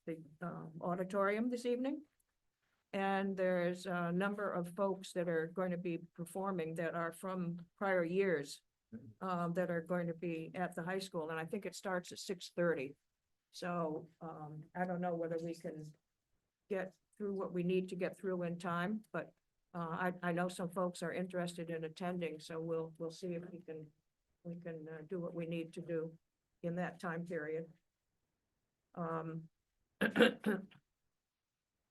the auditorium this evening. And there's a number of folks that are going to be performing that are from prior years that are going to be at the high school, and I think it starts at 6:30. So I don't know whether we can get through what we need to get through in time, but I know some folks are interested in attending, so we'll see if we can do what we need to do in that time period.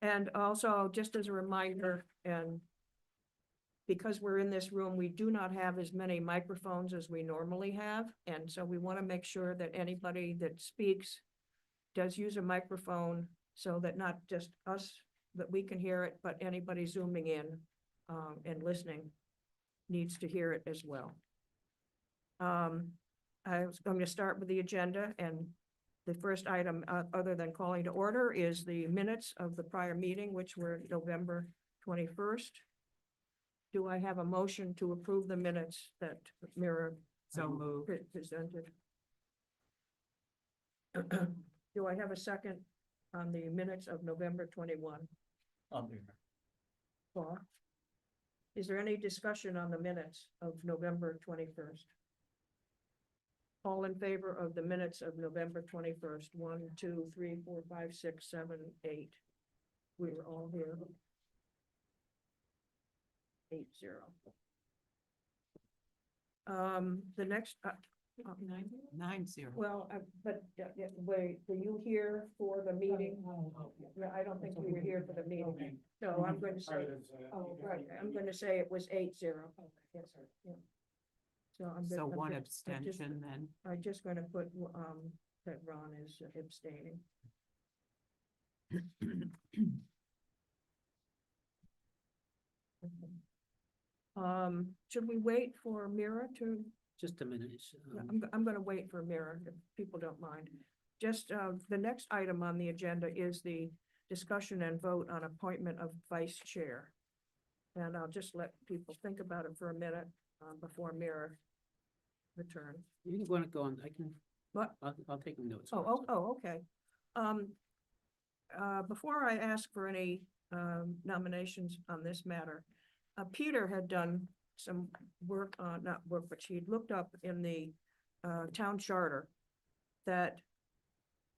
And also, just as a reminder, and because we're in this room, we do not have as many microphones as we normally have. And so we want to make sure that anybody that speaks does use a microphone so that not just us, that we can hear it, but anybody zooming in and listening needs to hear it as well. I was going to start with the agenda, and the first item, other than calling to order, is the minutes of the prior meeting, which were November 21st. Do I have a motion to approve the minutes that Mira presented? Do I have a second on the minutes of November 21? Paul? Is there any discussion on the minutes of November 21st? All in favor of the minutes of November 21st? 1, 2, 3, 4, 5, 6, 7, 8. We were all here. 8-0. The next, 9-0. well, but wait, were you here for the meeting? No, I don't think you were here for the meeting. So I'm going to say, oh, right, I'm going to say it was 8-0. Yes, sir. Yeah. So I'm. So I'm one just- abstention then. I'm just going to put, that Ron is abstaining. Should we wait for Mira to? Just a minute. Yeah, I'm gonna wait for Mira, if people don't mind. Just, the next item on the agenda is the discussion and vote on appointment of vice chair. And I'll just let people think about it for a minute, before Mira returns. You want to go on, I can. What? I'll take notes. Okay. Before I ask for any, nominations on this matter, Peter had done some work, not work, but she'd looked up in the town charter that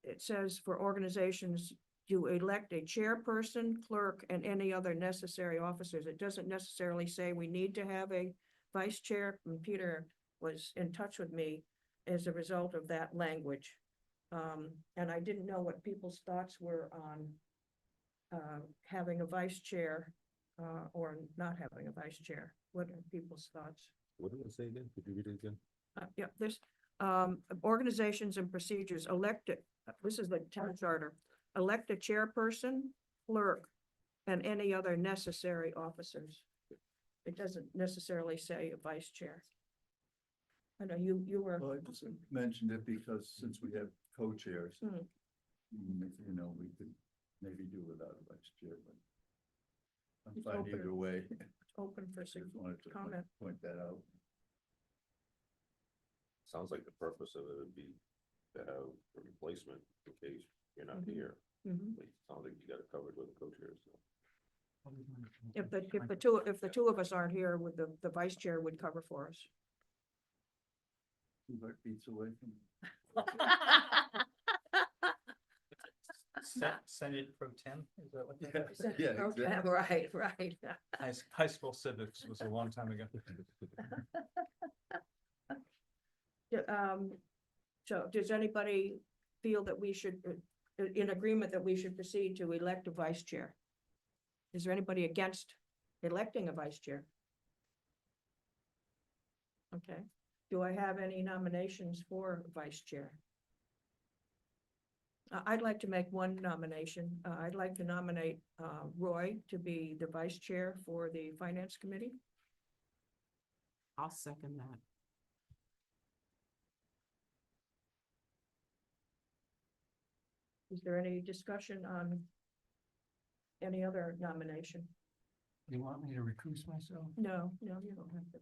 it says for organizations, you elect a chairperson, clerk, and any other necessary officers. It doesn't necessarily say we need to have a vice chair, and Peter was in touch with me as a result of that language. And I didn't know what people's thoughts were on having a vice chair or not having a vice chair. What are people's thoughts? What did it say again? Could you read it again? Yeah, there's organizations and procedures elected, this is the town charter, elect a chairperson, clerk, and any other necessary officers. It doesn't necessarily say a vice chair. I know you were. Well, I just mentioned it because since we have co-chairs, Hmm. you know, we could maybe do without a vice chair, but I'm It's fine open. either way. Open for Just wanted to comment. point that out. Sounds like the purpose of it would be to have a replacement in case you're not Mhm. here. Mhm. Like, sounds like you got it covered with a co-chair, so. If the two of us aren't here, would the vice chair would cover for us. 2 heartbeats away from. Senate Pro Tem, is that what that is? Yeah, Okay, exactly. right. High school civics was a long time ago. So does anybody feel that we should, in agreement that we should proceed to elect a vice chair? Is there anybody against electing a vice chair? Okay, do I have any nominations for vice chair? I'd like to make one nomination. I'd like to nominate Roy to be the vice chair for the finance committee. I'll second that. Is there any discussion on any other nomination? You want me to recuse myself? No, you don't have to.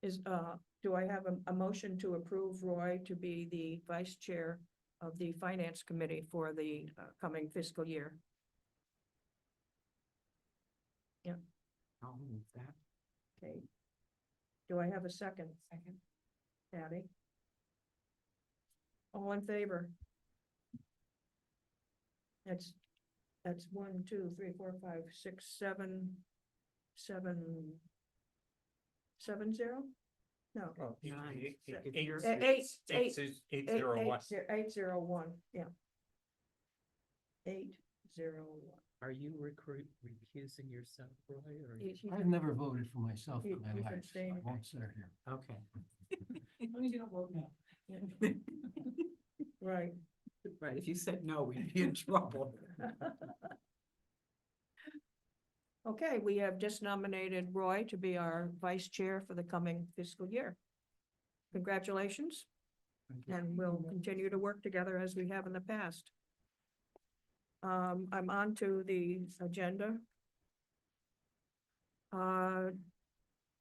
Is, do I have a motion to approve Roy to be the vice chair of the finance committee for the coming fiscal year? I'll move that. Okay. Do I have a second? Second. Patty? All in favor? That's 1, 2, 3, 4, 5, 6, 7, 7, 0? No. Oh, Nine. eight- eight- If eight- you're- Eight, eight- 801. 801, yeah. 801. Are you recusing yourself, Roy, or? He- he I've can- never voted for myself He- in my he's life, so I abstaining. won't sit here. Okay. Right. Right, if you said no, we'd be in trouble. Okay, we have just nominated Roy to be our vice chair for the coming fiscal year. Congratulations, and we'll continue to work together as we have in the past. I'm on to the agenda.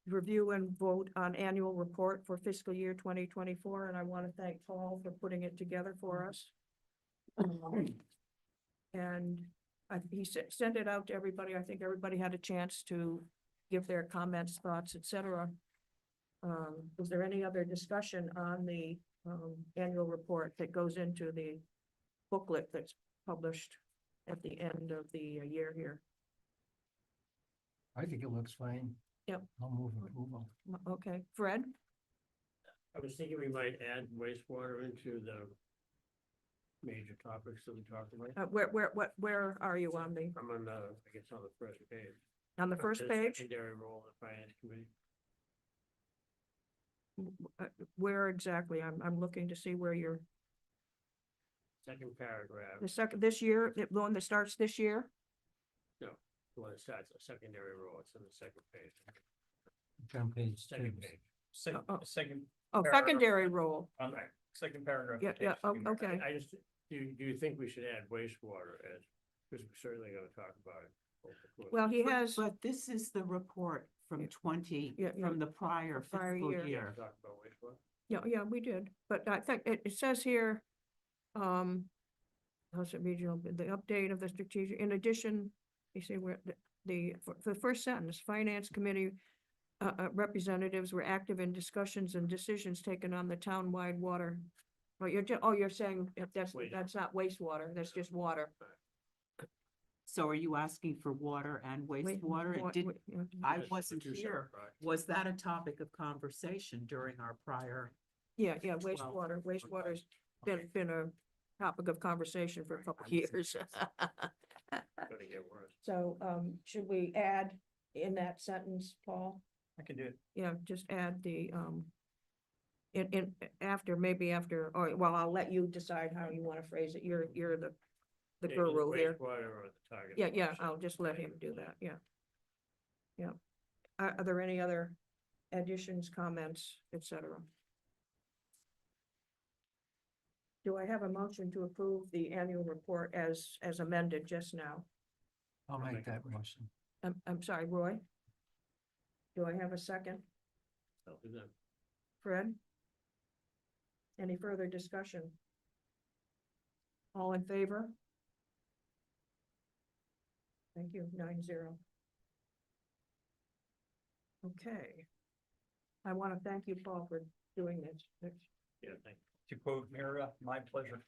Review and vote on annual report for fiscal year 2024, and I want to thank Paul for putting it together for us. And he sent it out to everybody. I think everybody had a chance to give their comments, thoughts, etc. Is there any other discussion on the annual report that goes into the booklet that's published at the end of the year here? I think it looks fine. Yep. I'll move approval. Okay, Fred? I was thinking we might add wastewater into the major topics that we talked about. Where are you on the, I'm on the, I guess on the first page. on the first page? Secondary role of the finance committee. Where exactly? I'm looking to see where you're, Second paragraph, this year, the one that starts this year? the one that starts a secondary role, it's on the second page. It's on page two. Second page. Second, Oh. second, Oh, Paragraph. secondary role. on the second paragraph. Yeah, of yeah, page oh, 2. okay. I just, do you think we should add wastewater as, because we're certainly gonna talk about it. over the course. Well, he has, But this is the report from Yeah, yeah. from the prior Prior fiscal year. year. Talk about wastewater. yeah, we did, but I think it says here, Nauset Regional, the update of the strategic, in addition, you see where for the first sentence, finance committee representatives were active in discussions and decisions taken on the town-wide water. Oh, you're saying if that's not wastewater, that's just water. So are you asking for water and wastewater? It didn't, I Just wasn't two separate here. projects. Was that a topic of conversation during our prior? Yeah, Well, wastewater's been a topic of conversation for a couple of years. Gonna get worse. So, should we add in that sentence, Paul? I can do it. Yeah, just add the, maybe after, or, well, I'll let you decide how you wanna phrase it. You're the Yeah, either guru here. Wastewater or the target. Yeah, function. I'll just let him do that, yeah. Yeah. Are there any other additions, comments, etc.? Do I have a motion to approve the annual report as amended just now? I'll make that motion. I'm sorry, Roy? Do I have a second? I'll do that. Fred? Any further discussion? All in favor? Thank you, 9-0. Okay. I want to thank you, Paul, for doing this. Yeah, thank To quote Mira, my pleasure.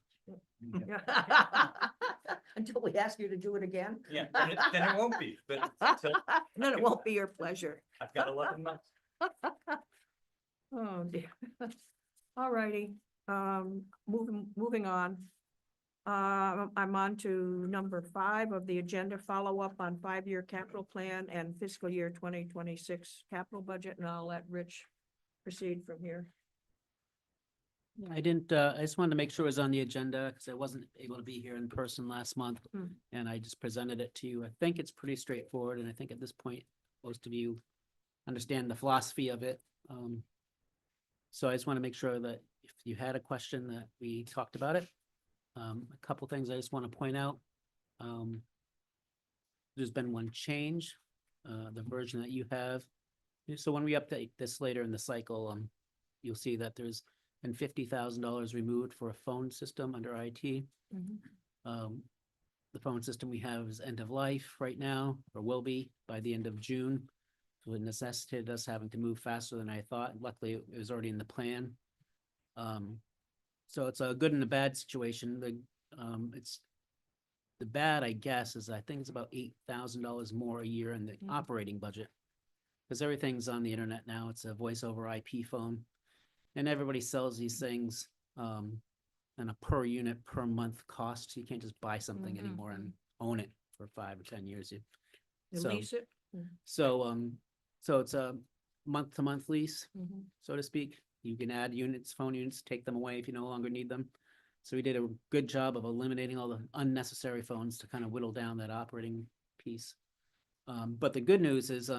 Until we ask you to do it again? Yeah, then it won't be, but until Then it won't be your pleasure. I've got 11 months. Oh, dear. All righty, moving on. I'm on to number 5 of the agenda, follow up on 5-year capital plan and fiscal year 2026 capital budget, and I'll let Rich proceed from here. I didn't, I just wanted to make sure it was on the agenda because I wasn't able to be here in person last month. Hmm. And I just presented it to you. I think it's pretty straightforward, and I think at this point, most of you understand the philosophy of it. So I just want to make sure that if you had a question that we talked about it. A couple things I just want to point out. There's been one change, the version that you have. So when we update this later in the cycle, you'll see that there's been $50,000 removed for a phone system under IT. Um, the phone system we have is end of life right now, or will be by the end of June. So it necessitated us having to move faster than I thought. Luckily, it was already in the plan. So it's a good and a bad situation. The bad, I guess, is I think it's about $8,000 more a year in the operating budget. Because everything's on the internet now. It's a voice over IP phone. And everybody sells these things on a per unit, per month cost. You can't just buy something anymore and own it for 5 or 10 years. You So- lease it? So it's a month-to-month lease, so to speak. You can add units, phone units, take them away if you no longer need them. So we did a good job of eliminating all the unnecessary phones to kind of whittle down that operating piece. But the good news is,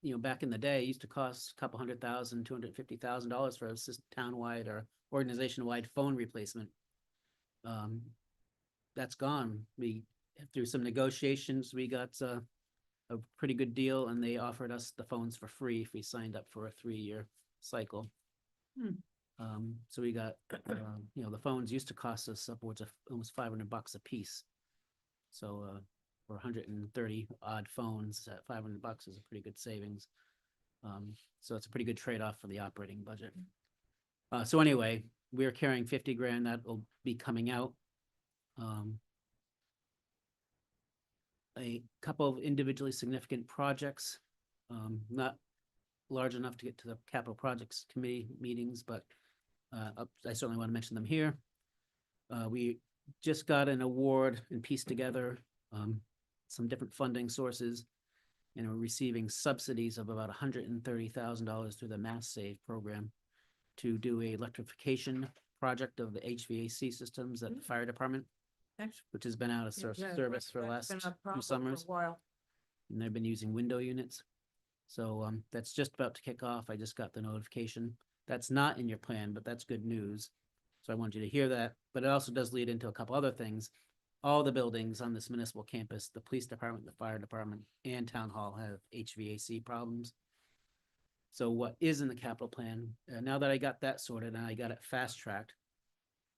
back in the day, it used to cost a couple $100,000, $250,000 for a townwide or organization-wide phone replacement. That's gone. Through some negotiations, we got a pretty good deal, and they offered us the phones for free if we signed up for a 3-year cycle. So we got, the phones used to cost us upwards of almost $500 a piece. So for 130 odd phones at $500 is a pretty good savings. So it's a pretty good trade-off for the operating budget. So anyway, we're carrying 50 grand that will be coming out. A couple of individually significant projects, not large enough to get to the capital projects committee meetings, but I certainly want to mention them here. We just got an award and pieced together some different funding sources, and we're receiving subsidies of about $130,000 through the Mass Save program to do a electrification project of the HVAC systems at the fire department, which has been out of service for the last Been a 2 problem for a summers, while. and they've been using window units. So that's just about to kick off. I just got the notification. That's not in your plan, but that's good news. So I want you to hear that, but it also does lead into a couple other things. All the buildings on this municipal campus, the police department, the fire department, and town hall have HVAC problems. So what is in the capital plan, now that I got that sorted and I got it fast-tracked,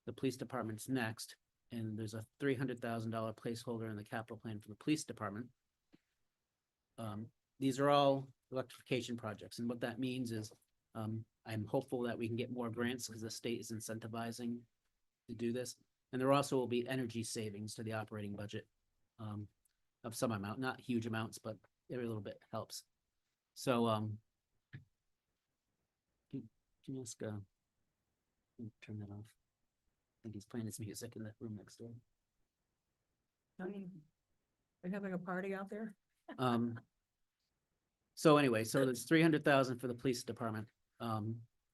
the police department's next, and there's a $300,000 placeholder in the capital plan for the police department. These are all electrification projects, and what that means is I'm hopeful that we can get more grants because the state is incentivizing to do this. And there also will be energy savings to the operating budget of some amount, not huge amounts, but every little bit helps. So can you ask turn that off? I think he's playing his music in the room next door. They're having a party out there? So anyway, so there's 300,000 for the police department.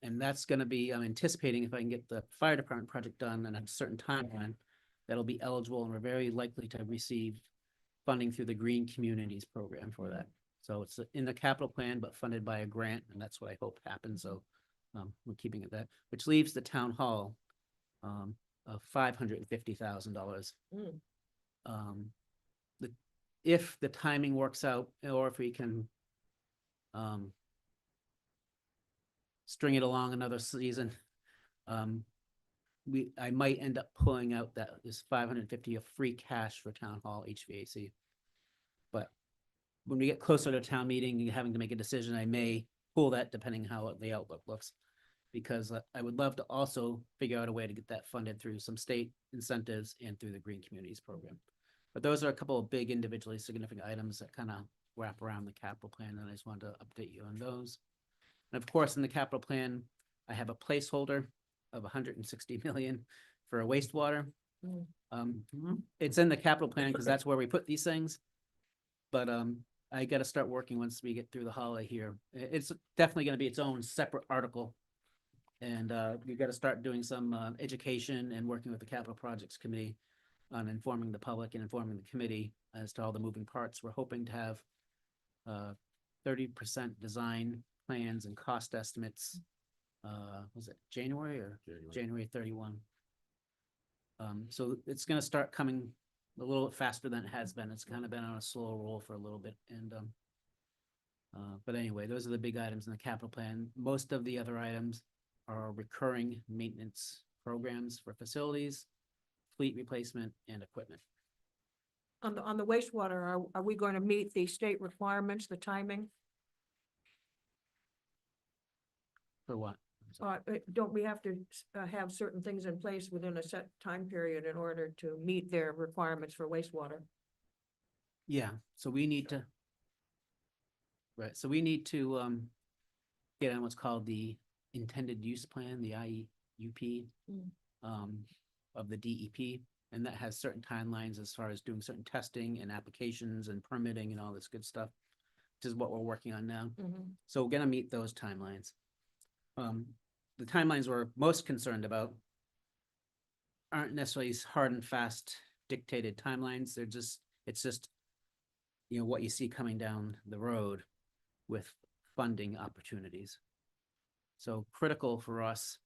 And that's gonna be, I'm anticipating if I can get the fire department project done in a certain timeline, that'll be eligible, and we're very likely to receive funding through the Green Communities program for that. So it's in the capital plan, but funded by a grant, and that's what I hope happens. So we're keeping it that, which leaves the town hall of $550,000. If the timing works out, or if we can string it along another season, I might end up pulling out this 550 of free cash for town hall HVAC. But when we get closer to town meeting and having to make a decision, I may pull that depending how the outlook looks. Because I would love to also figure out a way to get that funded through some state incentives and through the Green Communities program. But those are a couple of big individually significant items that kind of wrap around the capital plan, and I just wanted to update you on those. And of course, in the capital plan, I have a placeholder of 160 million for a wastewater. It's in the capital plan because that's where we put these things. But I got to start working once we get through the holiday here. It's definitely going to be its own separate article. And we got to start doing some education and working with the capital projects committee on informing the public and informing the committee as to all the moving parts. We're hoping to have 30% design plans and cost estimates. Was it January or January 31? So it's going to start coming a little bit faster than it has been. It's kind of been on a slow roll for a little bit. And but anyway, those are the big items in the capital plan. Most of the other items our recurring maintenance programs for facilities, fleet replacement, and equipment. On the wastewater, are we going to meet the state requirements, the timing? For what? Don't we have to have certain things in place within a set time period in order to meet their requirements for wastewater? Yeah, so we need to. Right, so we need to, get on what's called the intended use plan, the IUP. Mm. Of the DEP, and that has certain timelines as far as doing certain testing and applications and permitting and all this good stuff, which is what we're working on now. Mhm. So we're gonna meet those timelines. The timelines we're most concerned about aren't necessarily hard and fast dictated timelines. It's just, what you see coming down the road with funding opportunities. So critical for us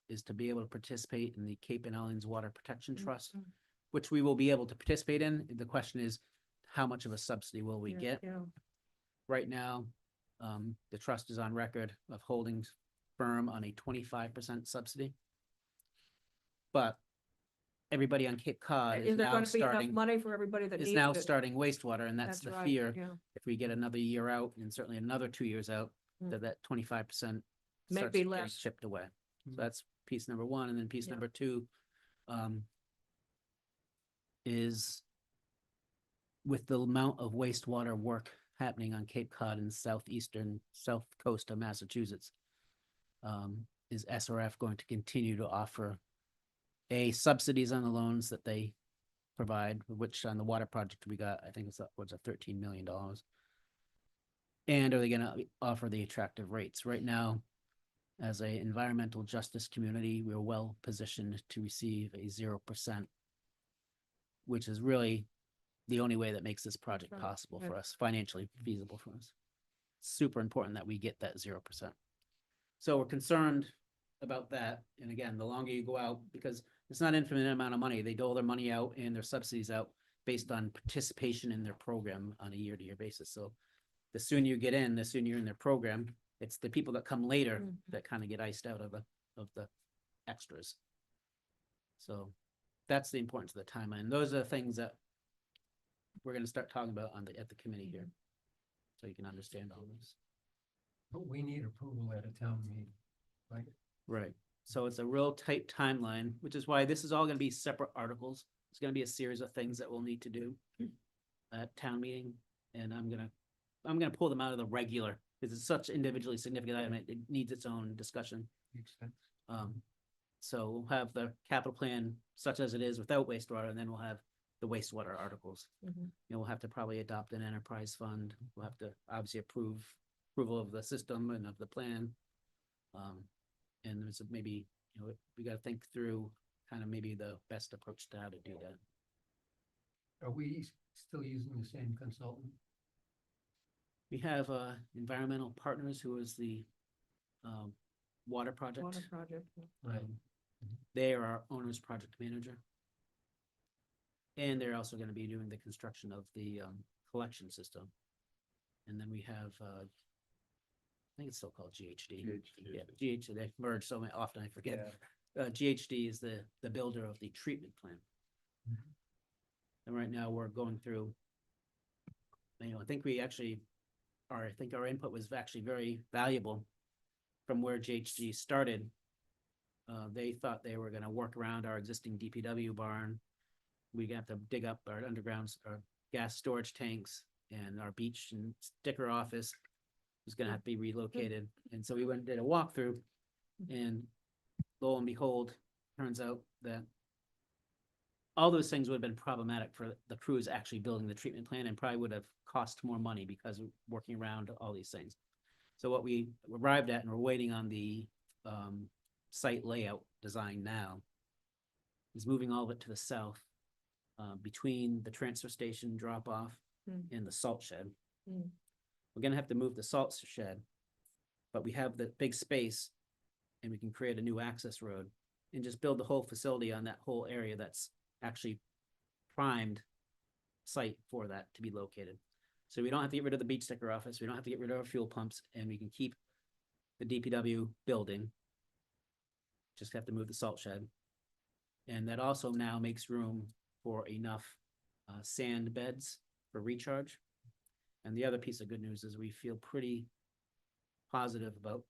is to be able to participate in the Cape and Islands Water Protection Trust, Mhm. which we will be able to participate in. The question is, how much of a subsidy will we Yeah, get? yeah. Right now, the trust is on record of holding firm on a 25% subsidy. But everybody on Cape Cod is Is there now gonna be enough starting, money for everybody that is needs now it? starting wastewater, and that's the right, fear. yeah. If we get another year out and certainly another 2 years out, Mm. that 25% May starts be getting less. chipped away. So Mm. that's piece number one, and then piece Yeah. number two, is with the amount of wastewater work happening on Cape Cod and south coast of Massachusetts, is SRF going to continue to offer subsidies on the loans that they provide, which on the water project we got, I think it's upwards of $13 million. And are they gonna offer the attractive rates? Right now, as a environmental justice community, we're well positioned to receive a 0%, which is really the only way that makes this project Right, possible for right. us, financially feasible for us. Super important that we get that 0%. So we're concerned about that. And again, the longer you go out, because it's not infinite amount of money, they dole their money out and their subsidies out based on participation in their program on a year-to-year basis. So the sooner you get in, the sooner you're in their program. It's the people that come later Mhm. that kind of get iced out of the extras. So that's the importance of the timeline. Those are the things that we're gonna start talking about at the committee here. So you can understand all this. But we need approval at a town meeting, right? Right. So it's a real tight timeline, which is why this is all gonna be separate articles. It's gonna be a series of things that we'll need to do at town meeting, and I'm gonna pull them out of the regular, because it's such individually significant item, it needs its own discussion. Makes sense. So we'll have the capital plan such as it is without wastewater, and then we'll have the wastewater articles. Mhm. We'll have to probably adopt an enterprise fund. We'll have to obviously approval of the system and of the plan. And there's maybe, we gotta think through kind of maybe the best approach to how to do that. Are we still using the same consultant? We have environmental partners who is the water project. Water project. Yeah. Right. They are our owner's project manager. And they're also gonna be doing the construction of the collection system. And then we have I think it's still called GHD. GHD. Yeah, GHD, they merge so often I forget. GHD is the builder of the treatment plant. Mhm. And right now we're going through, I think I think our input was actually very valuable from where GHD started. They thought they were gonna work around our existing DPW barn. We have to dig up our underground, our gas storage tanks, and our beach and sticker office was gonna have to be relocated. And so we went and did a walkthrough, and lo and behold, turns out that all those things would have been problematic for the crews actually building the treatment plant, and probably would have cost more money because of working around all these things. So what we arrived at, and we're waiting on the site layout design now, is moving all of it to the south, between the transfer station drop off Mm. and the salt shed. Mm. We're gonna have to move the salt shed, but we have the big space, and we can create a new access road and just build the whole facility on that whole area that's actually primed site for that to be located. So we don't have to get rid of the beach sticker office, we don't have to get rid of our fuel pumps, and we can keep the DPW building Just have to move the salt shed. And that also now makes room for enough sand beds for recharge. And the other piece of good news is we feel pretty positive about.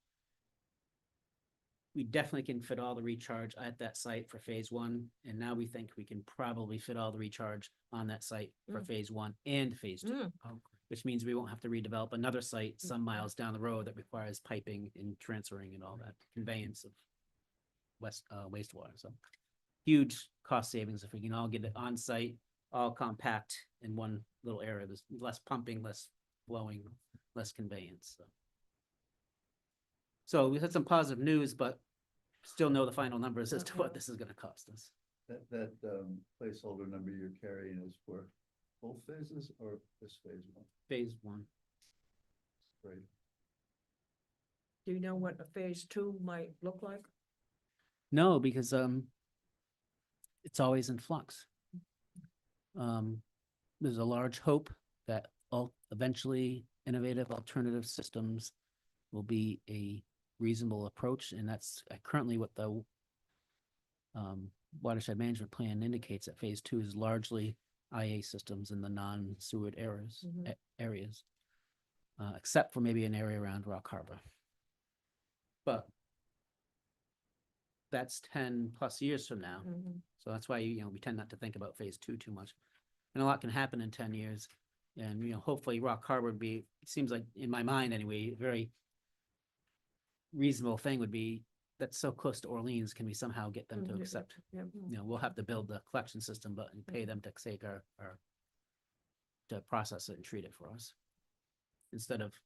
We definitely can fit all the recharge at that site for phase one, and now we think we can probably fit all the recharge on that site for Mm. phase one and phase two. Which means we won't have to redevelop another site some miles down the road that requires piping and transferring and all that conveyance of wastewater, so. Huge cost savings if we can all get it on site, all compact in one little area. There's less pumping, less flowing, less conveyance, so. So we had some positive news, but still know the final numbers as to what this is gonna cost us. That placeholder number you're carrying is for both phases or this phase one? Phase one. Right. Do you know what a phase two might look like? No, because it's always in flux. There's a large hope that eventually innovative alternative systems will be a reasonable approach, and that's currently what the watershed management plan indicates, that phase two is largely IA systems in the non-sewered areas, Mhm. areas, except for maybe an area around Rock Harbor. But that's 10+ years from now. Mhm. So that's why, we tend not to think about phase two too much. And a lot can happen in 10 years. And, hopefully Rock Harbor would be, it seems like, in my mind anyway, a very reasonable thing would be, that's so close to Orleans, can we somehow get them to Mhm. accept? Yeah. We'll have to build the collection system, but and pay them to take our, to process it and treat it for us. Instead of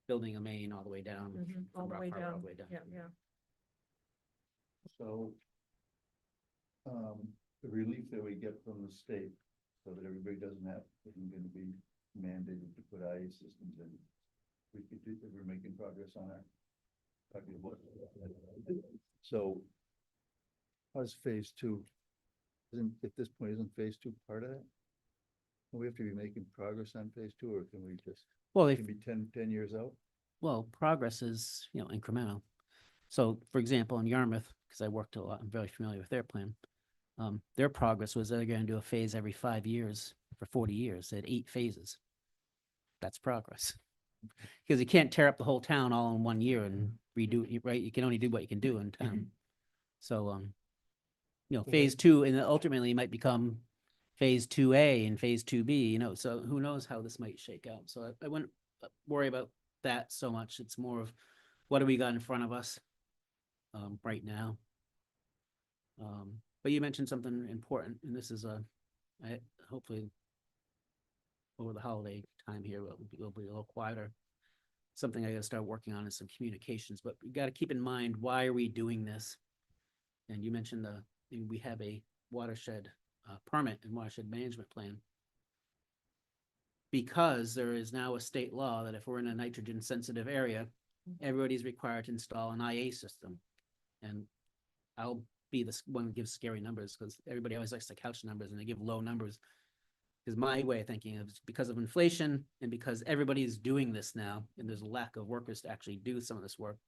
building a main all the way down. Mhm. All from the Rock way Harbor all down. the way down. Yeah. So, the relief that we get from the state, so that everybody doesn't have, isn't gonna be mandated to put IA systems in. We could do, we're making progress on our. So. How's phase two? At this point, isn't phase two part of that? Do we have to be making progress on phase two, or can we just, Well, can be 10 years out? Well, progress is, incremental. So, for example, in Yarmouth, because I worked a lot, I'm very familiar with their plan. Their progress was they're gonna do a phase every 5 years for 40 years. They had 8 phases. That's progress. Because you can't tear up the whole town all in 1 year and redo it, right? You can only do what you can do in town. So, phase two, and then ultimately it might become phase 2A and phase 2B, so who knows how this might shake out. So I wouldn't worry about that so much. It's more of what do we got in front of us right now. But you mentioned something important, and this is hopefully over the holiday time here, we'll be a little quieter. Something I gotta start working on is some communications, but we gotta keep in mind, why are we doing this? And you mentioned we have a watershed permit and watershed management plan. Because there is now a state law that if we're in a nitrogen sensitive area, everybody's required to install an IA system. And I'll be the one that gives scary numbers, because everybody always likes to couch numbers and they give low numbers. Is my way of thinking of, because of inflation and because everybody's doing this now, and there's a lack of workers to actually do some of this work,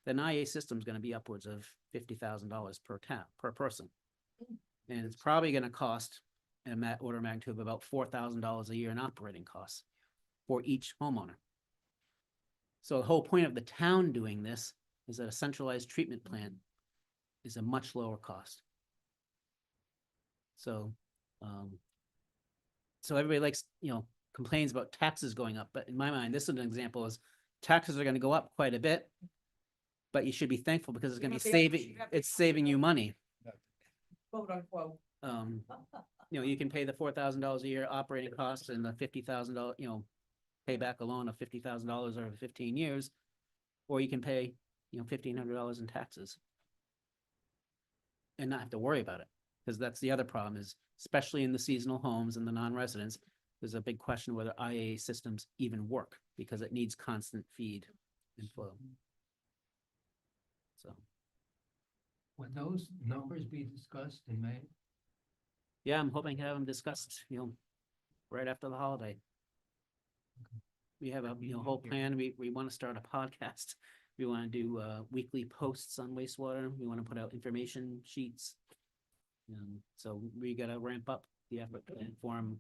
then IA system is going to be upwards of $50,000 per person. And it's probably going to cost in that order of magnitude of about $4,000 a year in operating costs for each homeowner. So the whole point of the town doing this is that a centralized treatment plant is a much lower cost. So, so everybody likes, complains about taxes going up, but in my mind, this is an example is taxes are going to go up quite a bit, but you should be thankful because it's going to be saving you money. Quote unquote. You can pay the $4,000 a year operating costs and the $50,000, pay back a loan of $50,000 over 15 years, or you can pay, $1,500 in taxes and not have to worry about it. Because that's the other problem is, especially in the seasonal homes and the non-residents, there's a big question whether IA systems even work because it needs constant feed and flow. So, Would those numbers be discussed in May? yeah, I'm hoping to have them discussed, right after the holiday. We have a, whole plan. We want to start a podcast We want to do, weekly posts on wastewater. We want to put out information sheets. So we gotta ramp up the effort to inform,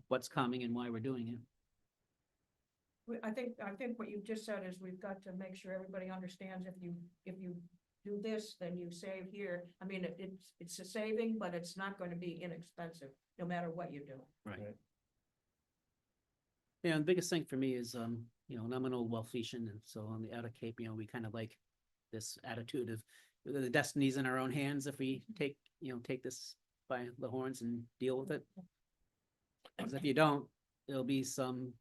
what's coming and why we're doing it. I think what you just said is we've got to make sure everybody understands if you do this, then you save here. I mean, it's a saving, but it's not going to be inexpensive, no matter what you do. Right. Right. Yeah, the biggest thing for me is, and I'm an old Wellfletian, and so on the outer Cape, we kind of like this attitude of the destiny's in our own hands if we take this by the horns and deal with it. Because if you don't, there'll be some,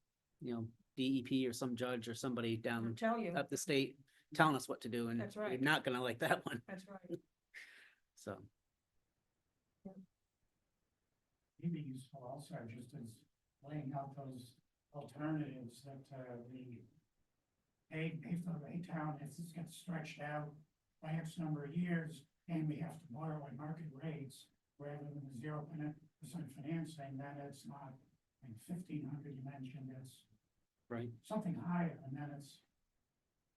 DEP or some judge or somebody I'll down tell you, up the state telling us what to do, and That's we're right. not gonna like that one, that's right. so. Maybe useful also just as laying out those alternatives that the if a town has this gets stretched out by X number of years and we have to borrow at market rates rather than the 0% financing, then it's not, I mean, 1,500 you mentioned, it's Right. something higher, and then it's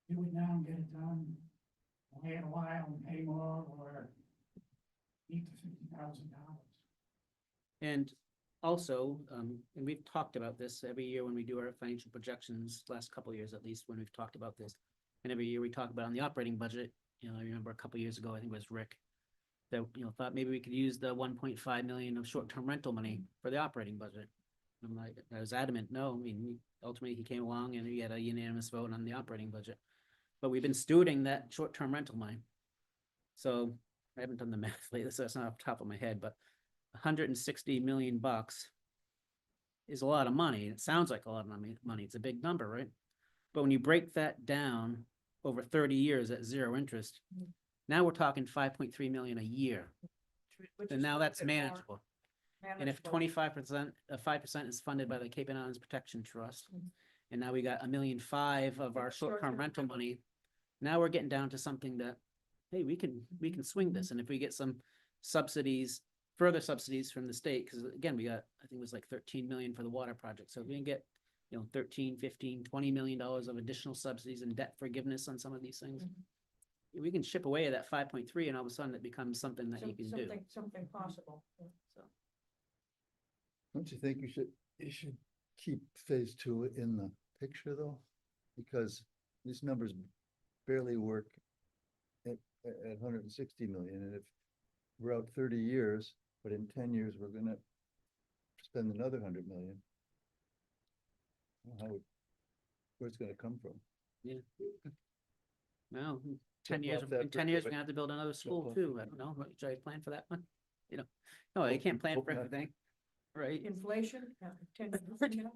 do it now and get it done, wait a while and pay more, or eat the $50,000. And also, and we've talked about this every year when we do our financial projections, last couple of years at least, when we've talked about this. And every year we talk about on the operating budget, I remember a couple of years ago, I think it was Rick, that, thought maybe we could use the 1.5 million of short-term rental money for the operating budget. I'm like, I was adamant, no, I mean, ultimately he came along and we had a unanimous vote on the operating budget. But we've been stewarding that short-term rental money. So I haven't done the math lately, so that's not off the top of my head, but 160 million bucks is a lot of money. It sounds like a lot of money. It's a big number, right? But when you break that down over 30 years at zero interest, now we're talking 5.3 million a year. Which And is now a that's bit more manageable. And if manageable. 25%, 5% is funded by the Cape and Islands Protection Trust, Mhm. and now we got 1.5 million of our short-term Short-term rental rental. money. Now we're getting down to something that, hey, we can swing this, and if we get some subsidies, further subsidies from the state, because again, we got, I think it was like 13 million for the water project, so if we can get, 13, 15, 20 million dollars of additional subsidies and debt forgiveness on some of these things, we can chip away at that 5.3, and all of a sudden it becomes something that you can do. Something possible. Yeah. So, Don't you think you should keep phase two in the picture though? Because these numbers barely work at 160 million, and if we're out 30 years, but in 10 years, we're gonna spend another 100 million. Where's it gonna come from? yeah. Well, in Jump 10 years, off that in 10 years, bridge, we're gonna have to build another school off. too. I don't know. Should I plan for that one? No, you can't plan for Hope not. everything, right? Inflation, 10 years from now.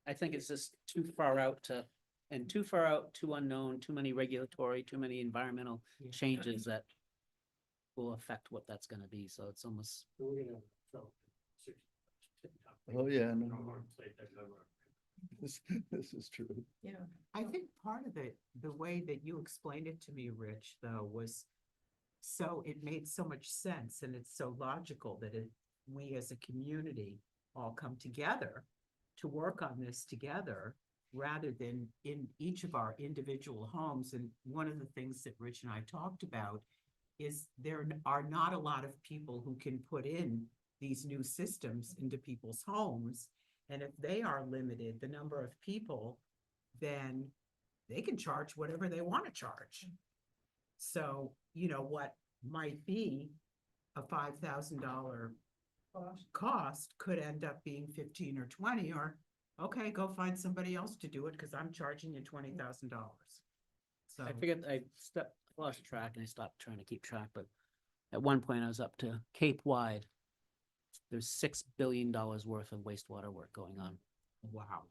I think it's just too far out too unknown, too many regulatory, too many environmental changes that will affect what that's gonna be, so it's almost, We're gonna, so, 60. Oh, yeah, No no. more plate that number. This is true. Yeah. I think part of it, the way that you explained it to me, Rich, though, was so it made so much sense and it's so logical that we as a community all come together to work on this together rather than in each of our individual homes. And one of the things that Rich and I talked about is there are not a lot of people who can put in these new systems into people's homes. And if they are limited, the number of people, then they can charge whatever they want to charge. So, what might be a $5,000 cost could end up being 15 or 20, or, okay, go find somebody else to do it because I'm charging you $20,000. So I forget, lost track and I stopped trying to keep track, but at one point I was up to Cape wide. There's $6 billion worth of wastewater work going on, wow.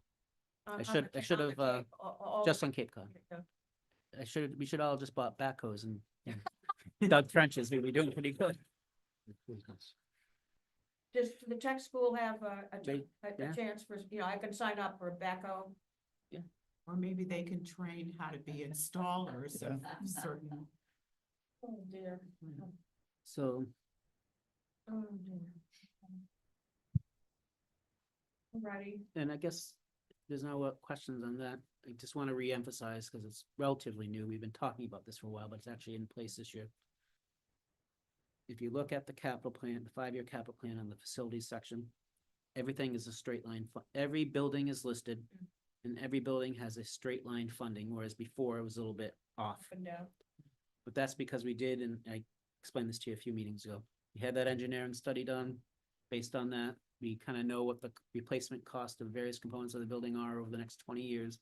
On I should the have, Cape, all just the- on Cape Cod. Yeah. We should all just bought backhoes and dug trenches. We'd be doing pretty good. Does the tech school have They- a yeah. chance for, I can sign up for a backhoe? Or maybe they can train how to be installers of certain. Oh, dear. So, Oh, dear. Alrighty. and I guess there's no questions on that. I just want to reemphasize, because it's relatively new, we've been talking about this for a while, but it's actually in place this year. If you look at the capital plan, the 5-year capital plan on the facilities section, everything is a straight line. Every building is listed, and every building has a straight line funding, whereas before it was a little bit off. Up and down. But that's because we did, and I explained this to you a few meetings ago. We had that engineering study done. Based on that, we kind of know what the replacement cost of various components of the building are over the next 20 years.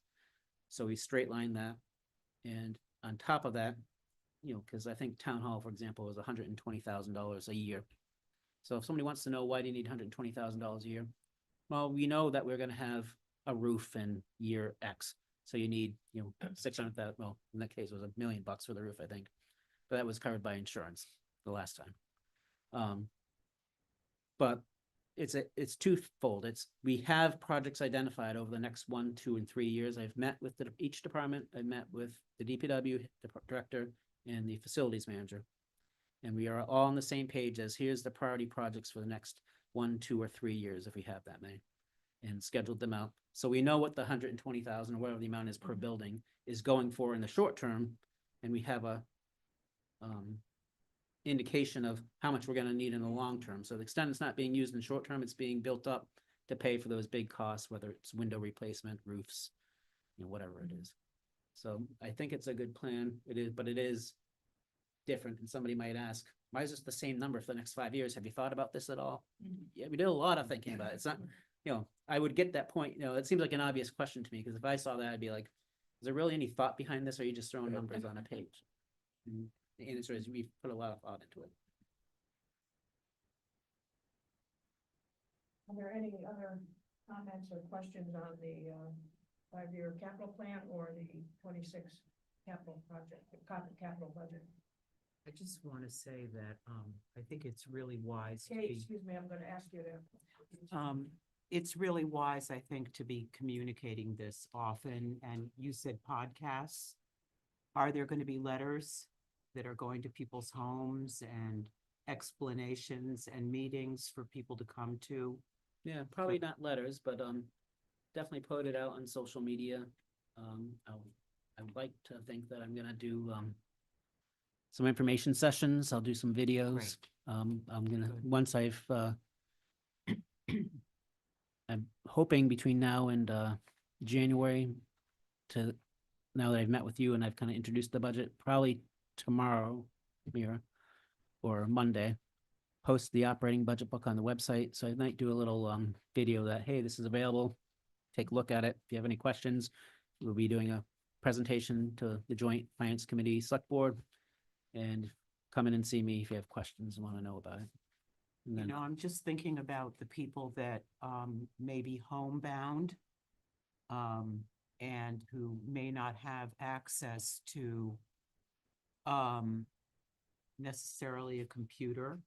So we straight line that. And on top of that, you know, because I think town hall, for example, is $120,000 a year. So if somebody wants to know why do you need $120,000 a year? Well, we know that we're gonna have a roof in year X. So you need, you know, 600,000, well, in that case, it was $1 million for the roof, I think. But that was covered by insurance the last time. But it's twofold. We have projects identified over the next 1, 2, and 3 years. I've met with each department. I've met with the DPW director and the facilities manager. And we are all on the same page as here's the priority projects for the next 1, 2, or 3 years, if we have that many, and scheduled them out. So we know what the 120,000 or whatever the amount is per building is going for in the short term. And we have a indication of how much we're gonna need in the long term. So the extent it's not being used in short term, it's being built up to pay for those big costs, whether it's window replacement, roofs, you know, whatever it is. So I think it's a good plan. It is, but it is different. And somebody might ask, why is this the same number for the next 5 years? Have you thought about this at all? Yeah, we did a lot of thinking about it. It's not, you know, I would get that point, you know, it seems like an obvious question to me, because if I saw that, I'd be like, is there really any thought behind this? Or are you just throwing numbers on a page? And the answer is we've put a lot of thought into it. Are there any other comments or questions on the 5-year capital plan or the 26 capital project, capital budget? I just want to say that, I think it's really wise to Kate, be, excuse me, I'm gonna ask you to. it's really wise, I think, to be communicating this often. And you said podcasts. Are there going to be letters that are going to people's homes and explanations and meetings for people to come to? Yeah, probably not letters, but definitely put it out on social media. I would like to think that I'm gonna do some information sessions. I'll do some videos. Great. I'm gonna, Good. once I've I'm hoping between now and January to, now that I've met with you and I've kind of introduced the budget, probably tomorrow, Mira, or Monday, post the operating budget book on the website. So I might do a little video that, hey, this is available. Take a look at it. If you have any questions, we'll be doing a presentation to the Joint Finance Committee Select Board, and come in and see me if you have questions and want to know about it. And You then, know, I'm just thinking about the people that may be homebound and who may not have access to necessarily a computer.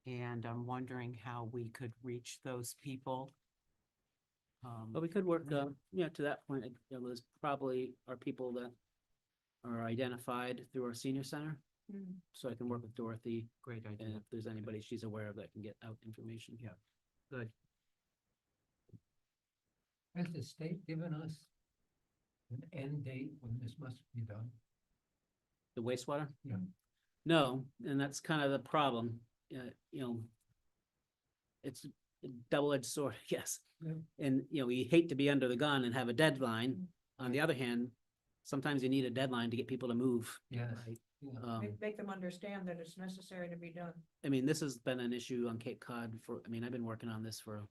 And I'm wondering how we could reach those people. but we could work, you know, to that point, you know, there's probably are people that are identified through our senior center. So I can work with Dorothy, Great and idea. if there's anybody she's aware of that can get out information. Yeah. Good. Has the state given us an end date when this must be done? The wastewater? Yeah. No, and that's kind of the problem. You know, it's a double-edged sword, I guess. Yeah. And, you know, we hate to be under the gun and have a deadline. On the other hand, sometimes you need a deadline to get people to move. Yes. Right? Yeah. Make them understand that it's necessary to be done. I mean, this has been an issue on Cape Cod for, I mean, I've been working on this for,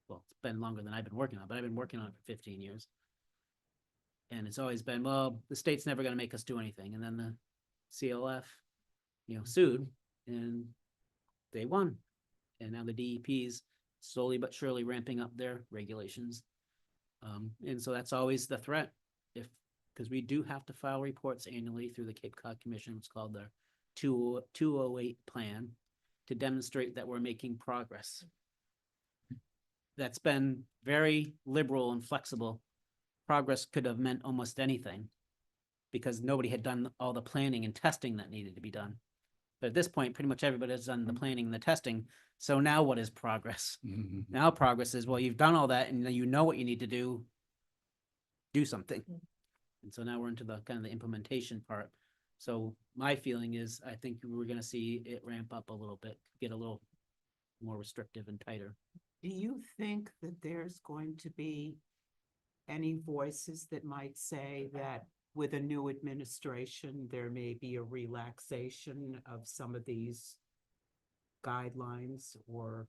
well, it's been longer than I've been working on, but I've been working on it for 15 years. And it's always been, well, the state's never gonna make us do anything. And then the CLF, you know, sued and they won. And now the DEP's slowly but surely ramping up their regulations. And so that's always the threat. Because we do have to file reports annually through the Cape Cod Commission, it's called the 208 plan, to demonstrate that we're making progress. That's been very liberal and flexible. Progress could have meant almost anything, because nobody had done all the planning and testing that needed to be done. But at this point, pretty much everybody has done the planning and the testing. So now what is progress? Mhm. Now progress is, well, you've done all that and you know what you need to do. Do something. Mm. And so now we're into the kind of the implementation part. So my feeling is, I think we're gonna see it ramp up a little bit, get a little more restrictive and tighter. Do you think that there's going to be any voices that might say that with a new administration, there may be a relaxation of some of these guidelines or?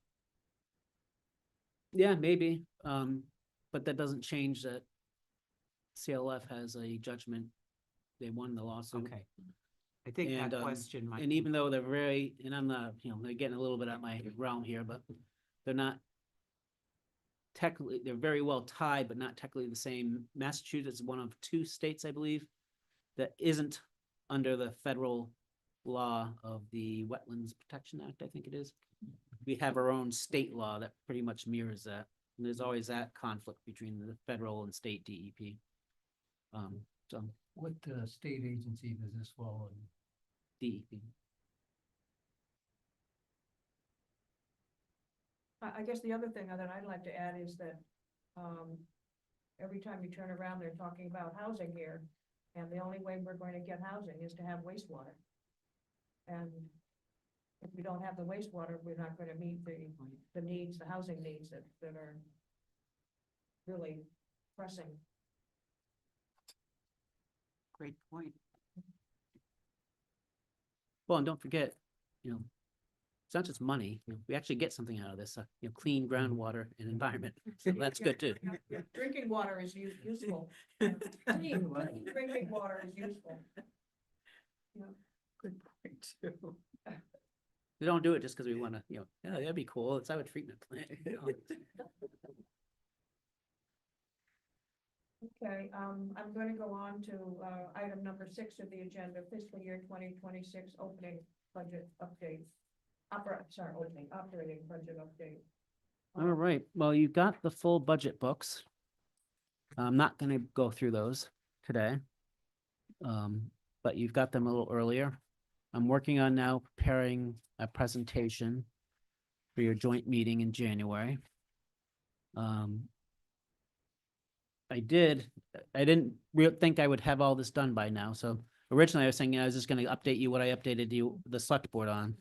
Yeah, maybe, but that doesn't change that CLF has a judgment. They won the lawsuit. Okay. I think And, that question might. And even though they're very, and I'm not, they're getting a little bit out my realm here, but they're not technically, they're very well tied, but not technically the same. Massachusetts is one of two states, I believe, that isn't under the federal law of the Wetlands Protection Act, I think it is. We have our own state law that pretty much mirrors that. And there's always that conflict between the federal and state DEP. So What state agency does this fall in? DEP. I guess the other thing that I'd like to add is that, every time you turn around, they're talking about housing here. And the only way we're going to get housing is to have wastewater. And if we don't have the wastewater, we're not gonna meet the needs, the housing needs that are really pressing. Great point. Well, and don't forget, it's not just money, we actually get something out of this, clean groundwater and environment. So that's good too. Drinking water is useful. Clean drinking water is useful. Good point too. We don't do it just because we want to, yeah, that'd be cool. It's our treatment plant. Okay, I'm going to go on to, item number 6 of the agenda, fiscal year 2026 opening budget update. Operating budget update. All right, well, you got the full budget books. I'm not gonna go through those today. But you've got them a little earlier. I'm working on now preparing a presentation for your joint meeting in January. I didn't think I would have all this done by now, so originally I was saying I was just gonna update you what I updated you, the select board on,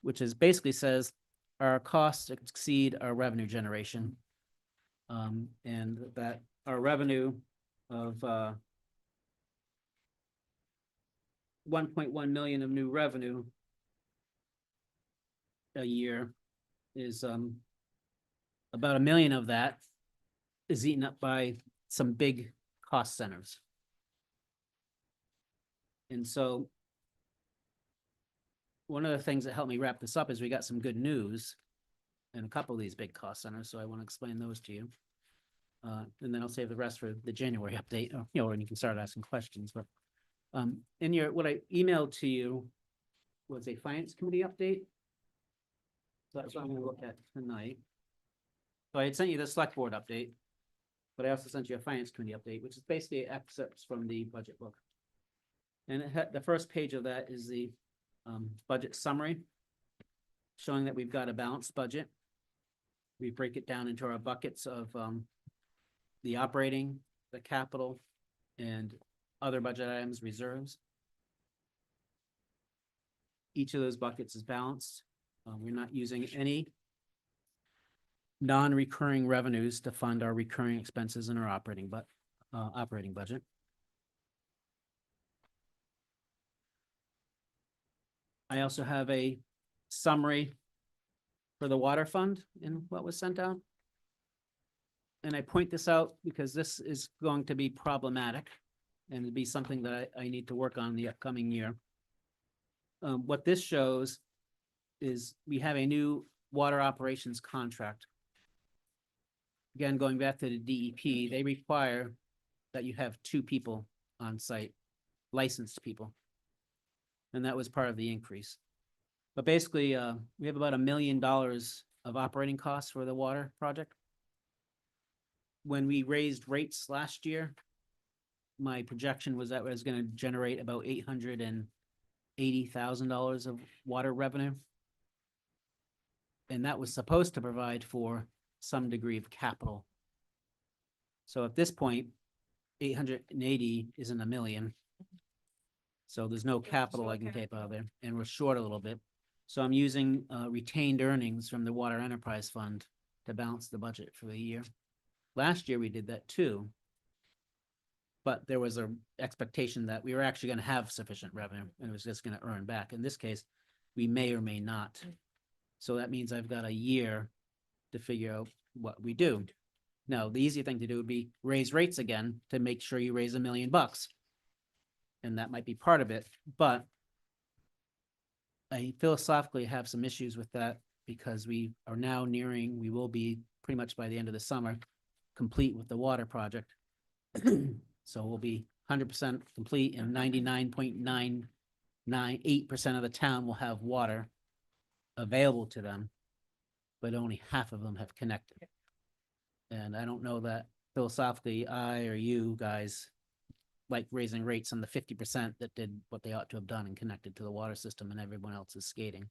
which is basically says our costs exceed our revenue generation. And that our revenue of 1.1 million of new revenue a year is about 1 million of that is eaten up by some big cost centers. And so one of the things that helped me wrap this up is we got some good news in a couple of these big cost centers, so I want to explain those to you. And then I'll save the rest for the January update, or, and you can start asking questions, but in what I emailed to you was a finance committee update. So that's what I'm gonna look at tonight. So I had sent you the select board update, but I also sent you a finance committee update, which is basically excerpts from the budget book. And it had, the first page of that is the budget summary, showing that we've got a balanced budget. We break it down into our buckets of the operating, the capital, and other budget items, reserves. Each of those buckets is balanced. We're not using any non-recurring revenues to fund our recurring expenses in our operating budget. I also have a summary for the water fund in what was sent out. And I point this out because this is going to be problematic and it'd be something that I need to work on in the upcoming year. What this shows is we have a new water operations contract. Again, going back to the DEP, they require that you have 2 people on site, licensed people. And that was part of the increase. But basically, we have about $1 million of operating costs for the water project. When we raised rates last year, my projection was that it was gonna generate about $850,000 $80,000 of water revenue. And that was supposed to provide for some degree of capital. So at this point, 880 isn't a million. So there's no capital I can take out of there, and we're short a little bit. So I'm using retained earnings from the Water Enterprise Fund to balance the budget for the year. Last year we did that too. But there was a expectation that we were actually gonna have sufficient revenue and it was just gonna earn back. In this case, we may or may not. So that means I've got a year to figure out what we do. Now, the easy thing to do would be raise rates again to make sure you raise $1 million. And that might be part of it, but I philosophically have some issues with that because we are now nearing, we will be pretty much by the end of the summer, complete with the water project. So we'll be 100% complete and 99.998% of the town will have water available to them, but only half of them have connected. And I don't know that philosophically, I or you guys like raising rates on the 50% that did what they ought to have done and connected to the water system and everyone else is skating.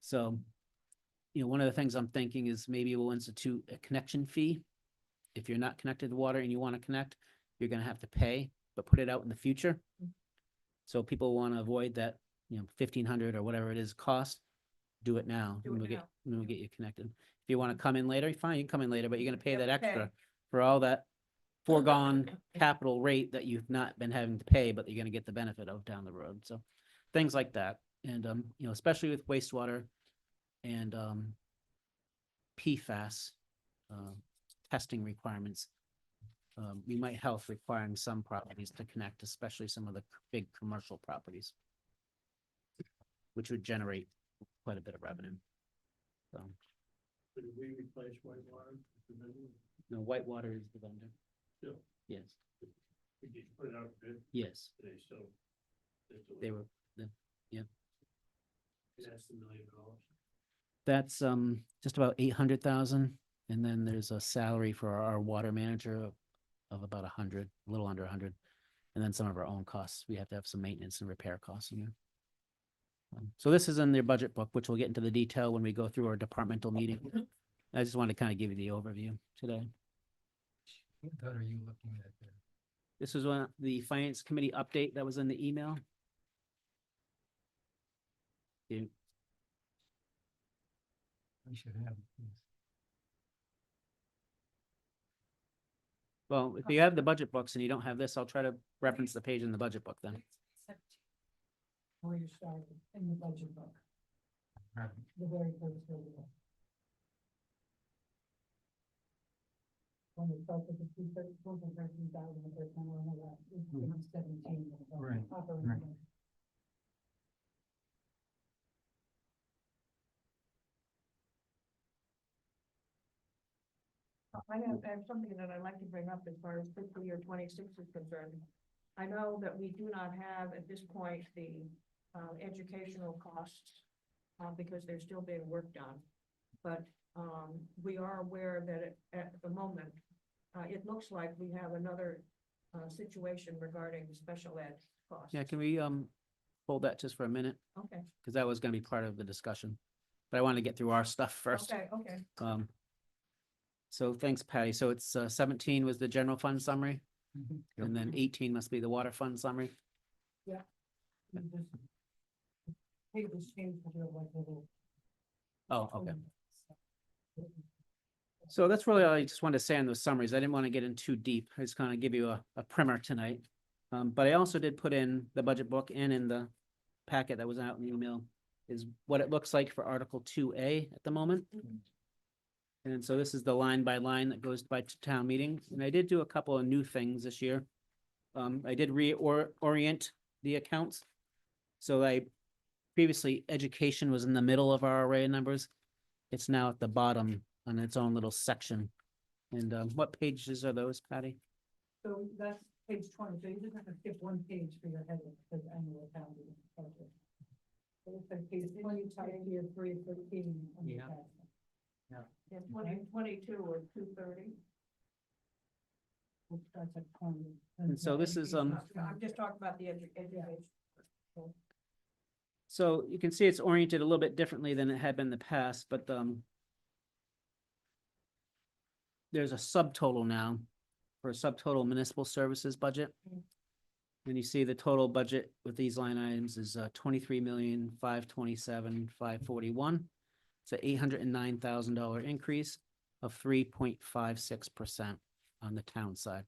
So, one of the things I'm thinking is maybe we'll institute a connection fee. If you're not connected to water and you want to connect, you're gonna have to pay, but put it out in the future. So people want to avoid that, $1,500 or whatever it is cost, do it now. Do and it we'll now. we'll get you connected. If you want to come in later, fine, you can come in later, but you're gonna pay You that have to extra pay. for all that foregone capital rate that you've not been having to pay, but that you're gonna get the benefit of down the road. So things like that. And, especially with wastewater and, PFAS, testing requirements. We might have requiring some properties to connect, especially some of the big commercial properties, which would generate quite a bit of revenue. So, Did we replace Whitewater? no, Whitewater is the vendor. Still, Yes, we just put it out a bid yes, today, so. they were, That's $1 million. that's, just about 800,000. And then there's a salary for our water manager of about 100, a little under 100. And then some of our own costs. We have to have some maintenance and repair costs in there. So this is in their budget book, which we'll get into the detail when we go through our departmental meeting. I just wanted to kind of give you the overview today. What are you looking at there? This is one, the finance committee update that was in the email. You- We should have this. Well, if you have the budget books and you don't have this, I'll try to reference the page in the budget book then. Where you started, in the budget book, Right. the very first video. When we start with the 13,000, the first one, on the left, it's 17. Right, Upper right. number. I have something that I'd like to bring up as far as fiscal year 26 is concerned. I know that we do not have at this point the educational costs because they're still being worked on. But we are aware that at the moment, it looks like we have another situation regarding special ed costs. Yeah, can we hold that just for a minute? Okay, Because that was gonna be part of the discussion. But I want to get through our stuff first. okay. So thanks, Patty. So it's 17 was the general fund summary, Mhm. and then 18 must be the water fund summary. Hey, this changed to like little. Oh, okay. So that's really all I just wanted to say on those summaries. I didn't want to get in too deep. I just kind of give you a primer tonight. But I also did put in the budget book and in the packet that was out in the email is what it looks like for Article 2A at the moment. And so this is the line by line that goes by to town meeting. And I did do a couple of new things this year. I did reorient the accounts. So previously education was in the middle of our array of numbers. It's now at the bottom on its own little section. And what pages are those, Patty? So that's page 20, so you just have to skip one page for your heading, because annual town meeting budget. So it's like page 20, type here, 313. on the Yeah. back. Yeah, 2022 or 230. Which starts at 20. And so this is, I'm just talking about the education. So you can see it's oriented a little bit differently than it had been in the past, but there's a subtotal now for a subtotal municipal services budget. And you see the total budget with these line items is 23,527,541. It's a $809,000 increase of 3.56% on the town side.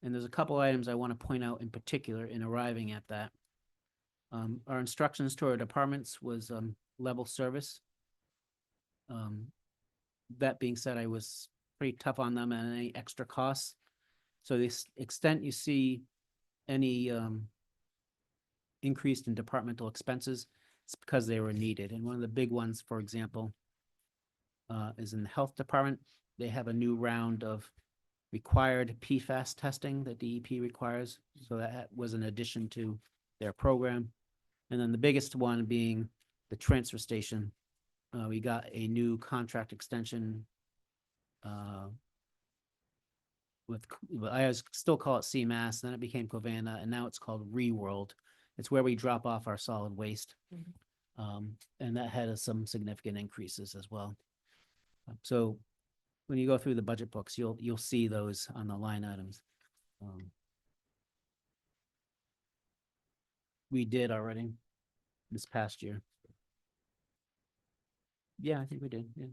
And there's a couple items I want to point out in particular in arriving at that. Our instructions to our departments was level service. That being said, I was pretty tough on them on any extra costs. So the extent you see any increase in departmental expenses, it's because they were needed. And one of the big ones, for example, is in the health department. They have a new round of required PFAS testing that DEP requires. So that was an addition to their program. And then the biggest one being the transfer station. We got a new contract extension I still call it CMAS, then it became Covanta, and now it's called Reworld. It's where we drop off our solid waste. And that had some significant increases as well. So when you go through the budget books, you'll see those on the line items. We did already this past year. Yeah, I think we did, yeah.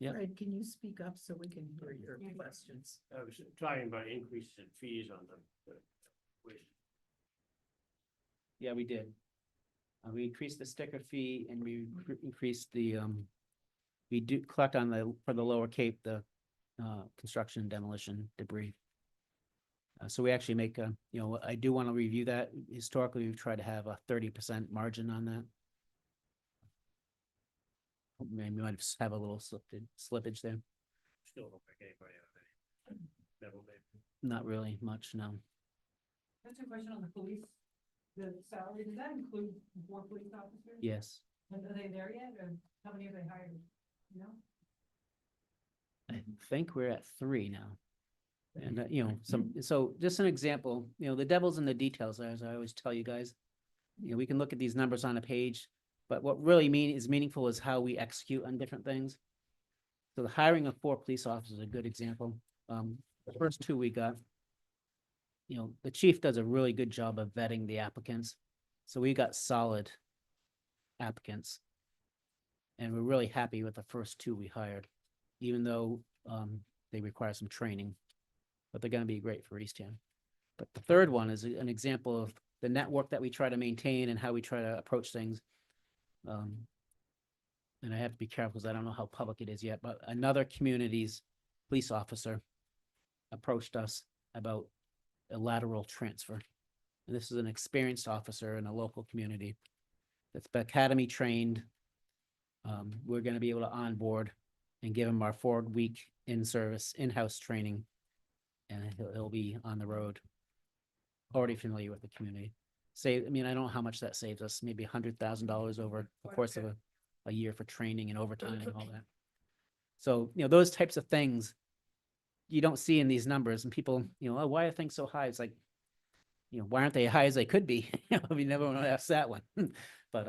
Yep. Fred, can you speak up so we can hear your questions? I was talking about increases in fees on the waste. Yeah, we did. We increased the sticker fee and we increased the, we do collect on for the Lower Cape, the construction and demolition debris. So we actually make I do want to review that. Historically, we've tried to have a 30% margin on that. Maybe we might have a little slippage there. Still don't make anybody out of any. Metal baby. Not really much, no. That's a question on the police, the salary, does that include 4 police officers? Yes. And are they there yet, or how many have they hired? You know? I think we're at 3 now. And, so just an example, the devil's in the details, as I always tell you guys. We can look at these numbers on a page, but what really is meaningful is how we execute on different things. So the hiring of 4 police officers is a good example. The first 2 we got, the chief does a really good job of vetting the applicants. So we got solid applicants. And we're really happy with the first 2 we hired, even though they require some training, but they're going to be great for Eastham. But the third one is an example of the network that we try to maintain and how we try to approach things. And I have to be careful because I don't know how public it is yet, but another community's police officer approached us about a lateral transfer. And this is an experienced officer in a local community that's academy trained. We're going to be able to onboard and give him our 4-week in-house training, and he'll be on the road, already familiar with the community. I don't know how much that saves us, maybe $100,000 over the course of a year for training and overtime and all that. So, those types of things you don't see in these numbers, and people, oh, why are things so high? It's like, why aren't they high as they could be? We never want to ask that one. But,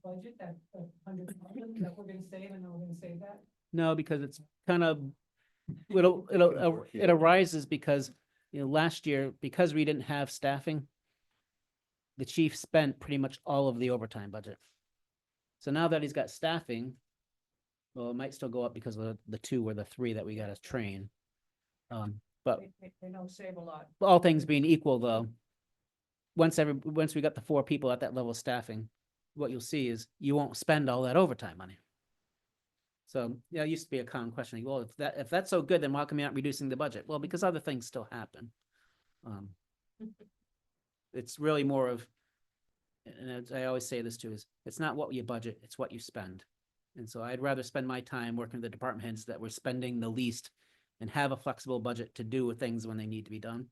Budget that 100,000 that we're gonna save, and then we're gonna save that? no, because it's kind of, it arises because, last year, because we didn't have staffing, the chief spent pretty much all of the overtime budget. So now that he's got staffing, well, it might still go up because of the 2 or the 3 that we got to train. But They don't save a lot. all things being equal, though, once we got the 4 people at that level of staffing, what you'll see is you won't spend all that overtime money. So, it used to be a common question, like, well, if that's so good, then why come you not reducing the budget? Well, because other things still happen. It's really more of, and as I always say this too, is it's not what you budget, it's what you spend. And so I'd rather spend my time working with the department heads that we're spending the least and have a flexible budget to do things when they need to be done.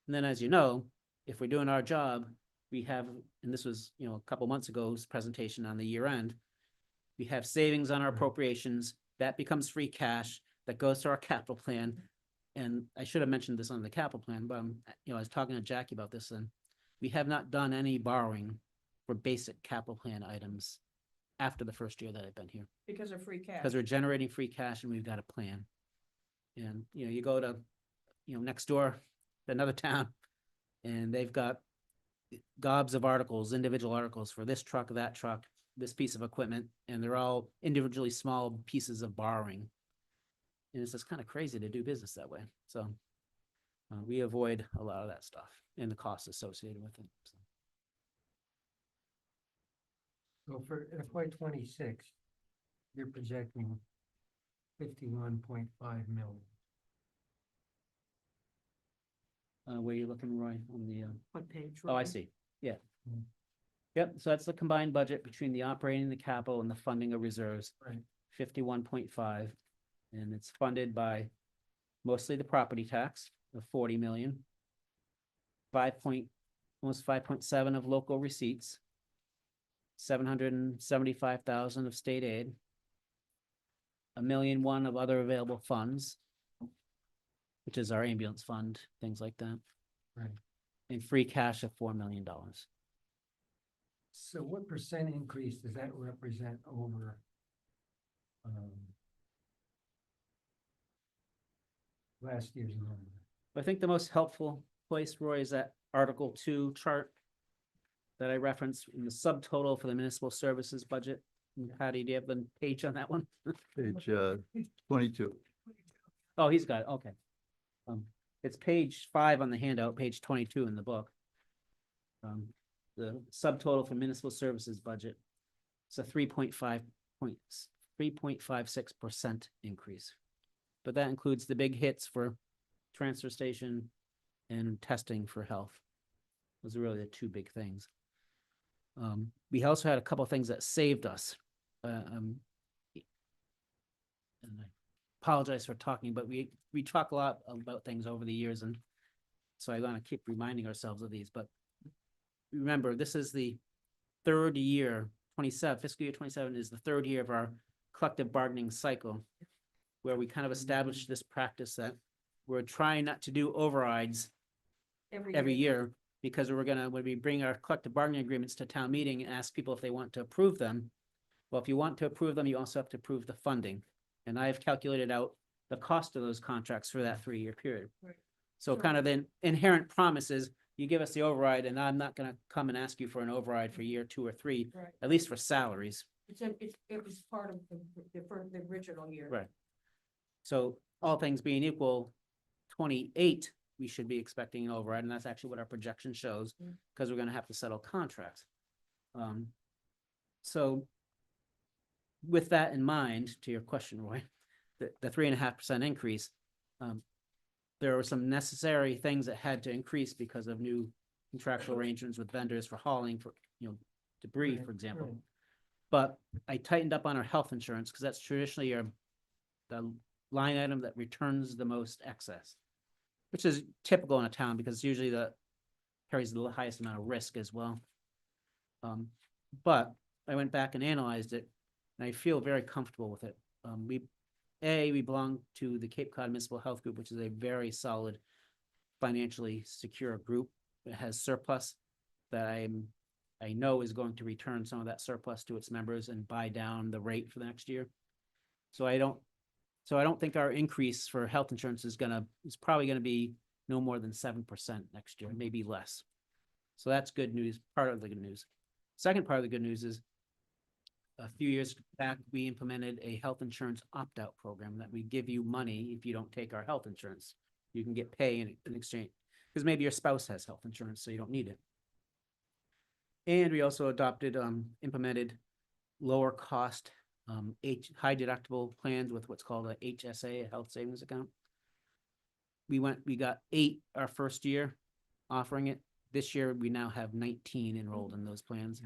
And then, as you know, if we're doing our job, we have, and this was, a couple months ago's presentation on the year end, we have savings on our appropriations, that becomes free cash, that goes to our capital plan. And I should have mentioned this on the capital plan, but I was talking to Jackie about this, and we have not done any borrowing for basic capital plan items after the first year that I've been here. Because of free cash. Because we're generating free cash and we've got a plan. And, you know, you go to, you know, next door, to another town, and they've got gobs of articles, individual articles for this truck, that truck, this piece of equipment, and they're all individually small pieces of borrowing. And it's just kind of crazy to do business that way. So we avoid a lot of that stuff and the costs associated with it. So. So for FY 26, you're projecting 51.5 million. Where you looking, Roy, on the, What page? oh, I Roy? see, yeah. Mm. Yep, so that's the combined budget between the operating, the capital, and the funding of reserves. Right. 51.5, and it's funded by mostly the property tax of 40 million. Almost 5.7 of local receipts. 775,000 of state aid. 1,000,001 of other available funds, which is our ambulance fund, things like that. Right. And free cash of $4 million. So what percent increase does that represent over last year's number? I think the most helpful place, Roy, is that Article 2 chart that I referenced in the subtotal for the municipal services budget. And Patty, do you have the page on that one? Page 22. Oh, he's got it, okay. It's page 5 on the handout, page 22 in the book. The subtotal for municipal services budget. It's a 3.56% increase. But that includes the big hits for transfer station and testing for health. Those are really the two big things. We also had a couple of things that saved us. And I apologize for talking, but we talk a lot about things over the years, and so I want to keep reminding ourselves of these. But remember, this is the third year, 27, fiscal year 27 is the third year of our collective bargaining cycle, where we kind of established this practice that we're trying not to do overrides every year, because when we bring our collective bargaining agreements to town meeting and ask people if they want to approve them, well, if you want to approve them, you also have to approve the funding. And I've calculated out the cost of those contracts for that 3-year period. Right. So So- kind of the inherent promise is you give us the override, and I'm not gonna come and ask you for an override for year 2 or 3, Right. at least for salaries. It was part of the original year. Right. So all things being equal, 28, we should be expecting an override, and that's actually what our projection shows, Mm. because we're gonna have to settle contracts. So with that in mind, to your question, Roy, the 3.5% increase, there were some necessary things that had to increase because of new contractual arrangements with vendors for hauling, for, debris, Right, for example. right. But I tightened up on our health insurance, because that's traditionally the line item that returns the most excess, which is typical in a town, because usually carries the highest amount of risk as well. But I went back and analyzed it, and I feel very comfortable with it. We belong to the Cape Cod Municipal Health Group, which is a very solid, financially secure group. It has surplus that I know is going to return some of that surplus to its members and buy down the rate for the next year. So I don't think our increase for health insurance is probably gonna be no more than 7% next year, maybe less. So that's good news, part of the good news. Second part of the good news is a few years back, we implemented a health insurance opt-out program that we give you money if you don't take our health insurance. You can get pay in exchange, because maybe your spouse has health insurance, so you don't need it. And we also implemented lower cost, high deductible plans with what's called a HSA, a health savings account. We got 8 our first year offering it. This year, we now have 19 enrolled in those plans.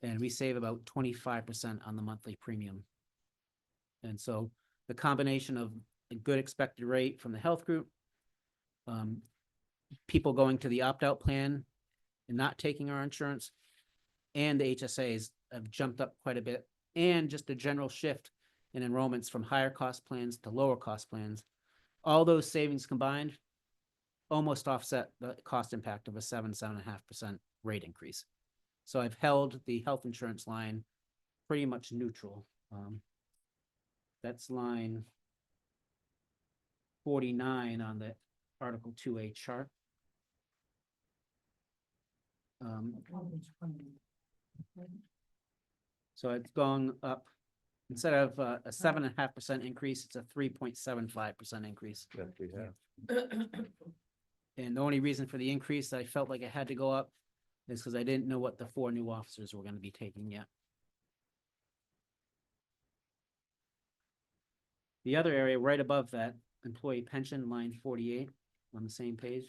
And we save about 25% on the monthly premium. And so the combination of a good expected rate from the health group, people going to the opt-out plan and not taking our insurance, and the HSAs have jumped up quite a bit, and just a general shift in enrollments from higher cost plans to lower cost plans. All those savings combined almost offset the cost impact of a 7.5% rate increase. So I've held the health insurance line pretty much neutral. That's line 49 on the Article 2A chart. So it's gone up, instead of a 7.5% increase, it's a 3.75% increase. That we have. And the only reason for the increase, I felt like it had to go up, is because I didn't know what the 4 new officers were gonna be taking yet. The other area right above that, employee pension, line 48, on the same page,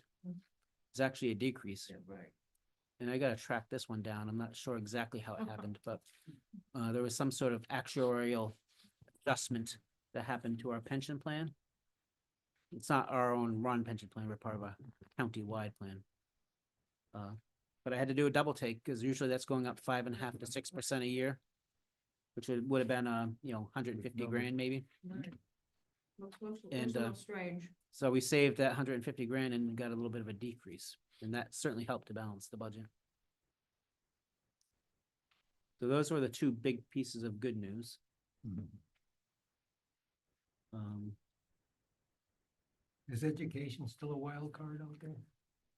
is actually a decrease. Right. And I gotta track this one down. I'm not sure exactly how it happened, but there was some sort of actuarial adjustment that happened to our pension plan. It's not our own run pension plan, we're part of a county-wide plan. But I had to do a double take, because usually that's going up 5.5% to 6% a year, which would have been, 150 grand maybe. Right. Looks a And, little strange. So we saved that 150 grand and got a little bit of a decrease, and that certainly helped to balance the budget. So those were the two big pieces of good news. Mhm. Is education still a wild card out there?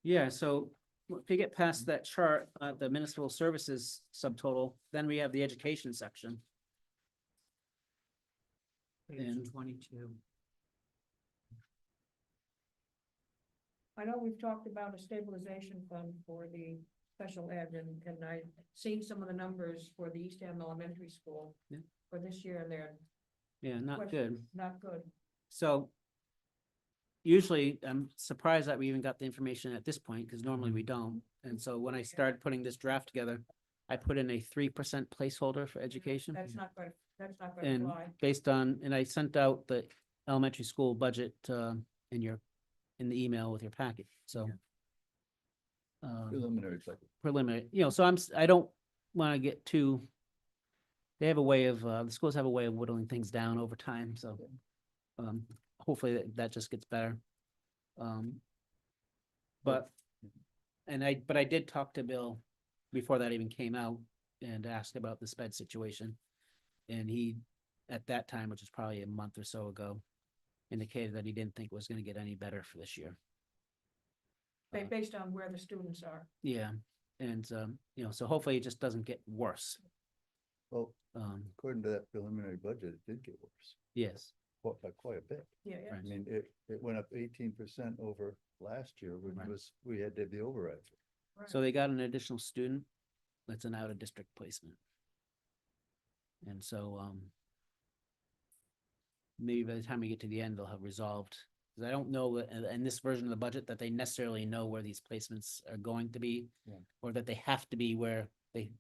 Yeah, so if you get past that chart, the municipal services subtotal, then we have the education section. Page And- 22. I know we've talked about a stabilization fund for the special ed, and I've seen some of the numbers for the East Ham Elementary School Yeah. for this year, and they're Yeah, not Question. good. not good. So usually I'm surprised that we even got the information at this point, because normally we don't. And so when I started putting this draft together, I put in a 3% placeholder for education. That's not going to And fly. based on, and I sent out the elementary school budget in the email with your packet, so. Preliminary budget. Preliminary, so I don't wanna get too. They have a way of, the schools have a way of whittling things down over time, so. Hopefully that just gets better. But, but I did talk to Bill before that even came out and asked about the sped situation. And he, at that time, which is probably a month or so ago, indicated that he didn't think it was gonna get any better for this year. Based on where the students are. Yeah, and, so hopefully it just doesn't get worse. Well, According according to that preliminary budget, it did get worse, yes, by quite a bit. Yeah, Right. I mean, it went up 18% over last year, which Right. was, we had the override. Right. so they got an additional student that's an out-of-district placement. And so, maybe by the time we get to the end, they'll have resolved, because I don't know in this version of the budget that they necessarily know where these placements are going to be. Yeah. Or that they have to be where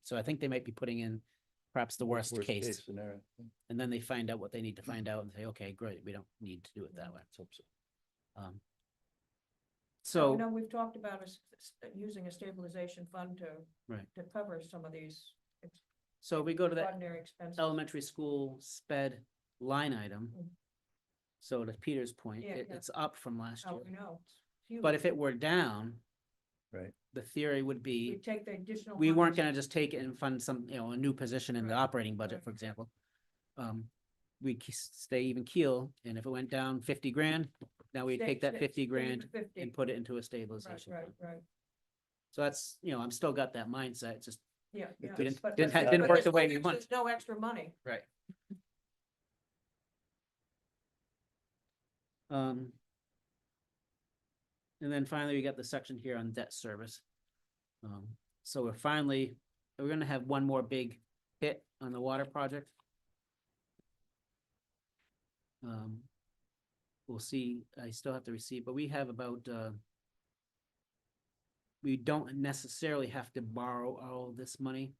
so I think they might be putting in perhaps the worst case, Scenario. and then they find out what they need to find out and say, okay, great, we don't need to do it that way. Let's hope so. So. No, we've talked about using a stabilization fund to. Right. To cover some of these So we go to that ordinary expenses. elementary school sped line item. Mm. So to Peter's point, Yeah, yeah. it's up from last Oh, year. we know. It's huge. But if it were down, Right. the theory would We be, take the additional. we weren't funds. gonna just take it and fund some, a new position in the Right, operating budget, right. for example. We stay even keel, and if it went down 50 grand, now we take that 50 grand and put it into a Right, stabilization right, fund. right. So that's, I'm still got that mindset, it's just, Yeah, yeah. We didn't- But- didn't but- ha- didn't but work this the way one, we there's wanted. No extra money. right. And then finally, we got the section here on debt service. So we're gonna have one more big hit on the water project. We'll see, I still have to receive, but we have about, we don't necessarily have to borrow all this money,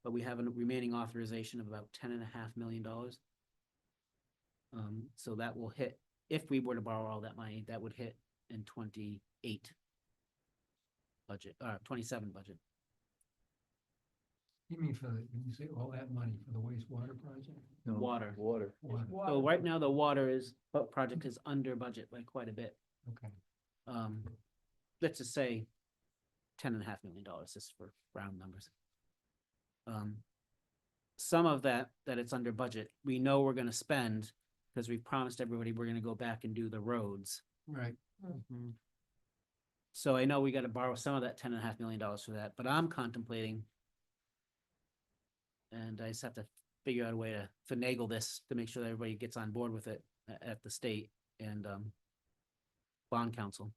but we have a remaining authorization of about $10.5 million. So that will hit, if we were to borrow all that money, that would hit in 28 budget, 27 budget. You mean when you say all that money for the wastewater project? No, Water. Water. Water, So right now, the water project is under budget by quite a bit. okay. let's just say $10.5 million, just for round numbers. Some of that it's under budget, we know we're gonna spend, because we've promised everybody we're gonna go back and do the roads. Right. So I know we gotta borrow some of that $10.5 million for that, but I'm contemplating. And I just have to figure out a way to finagle this to make sure that everybody gets on board with it at the state and, bond council.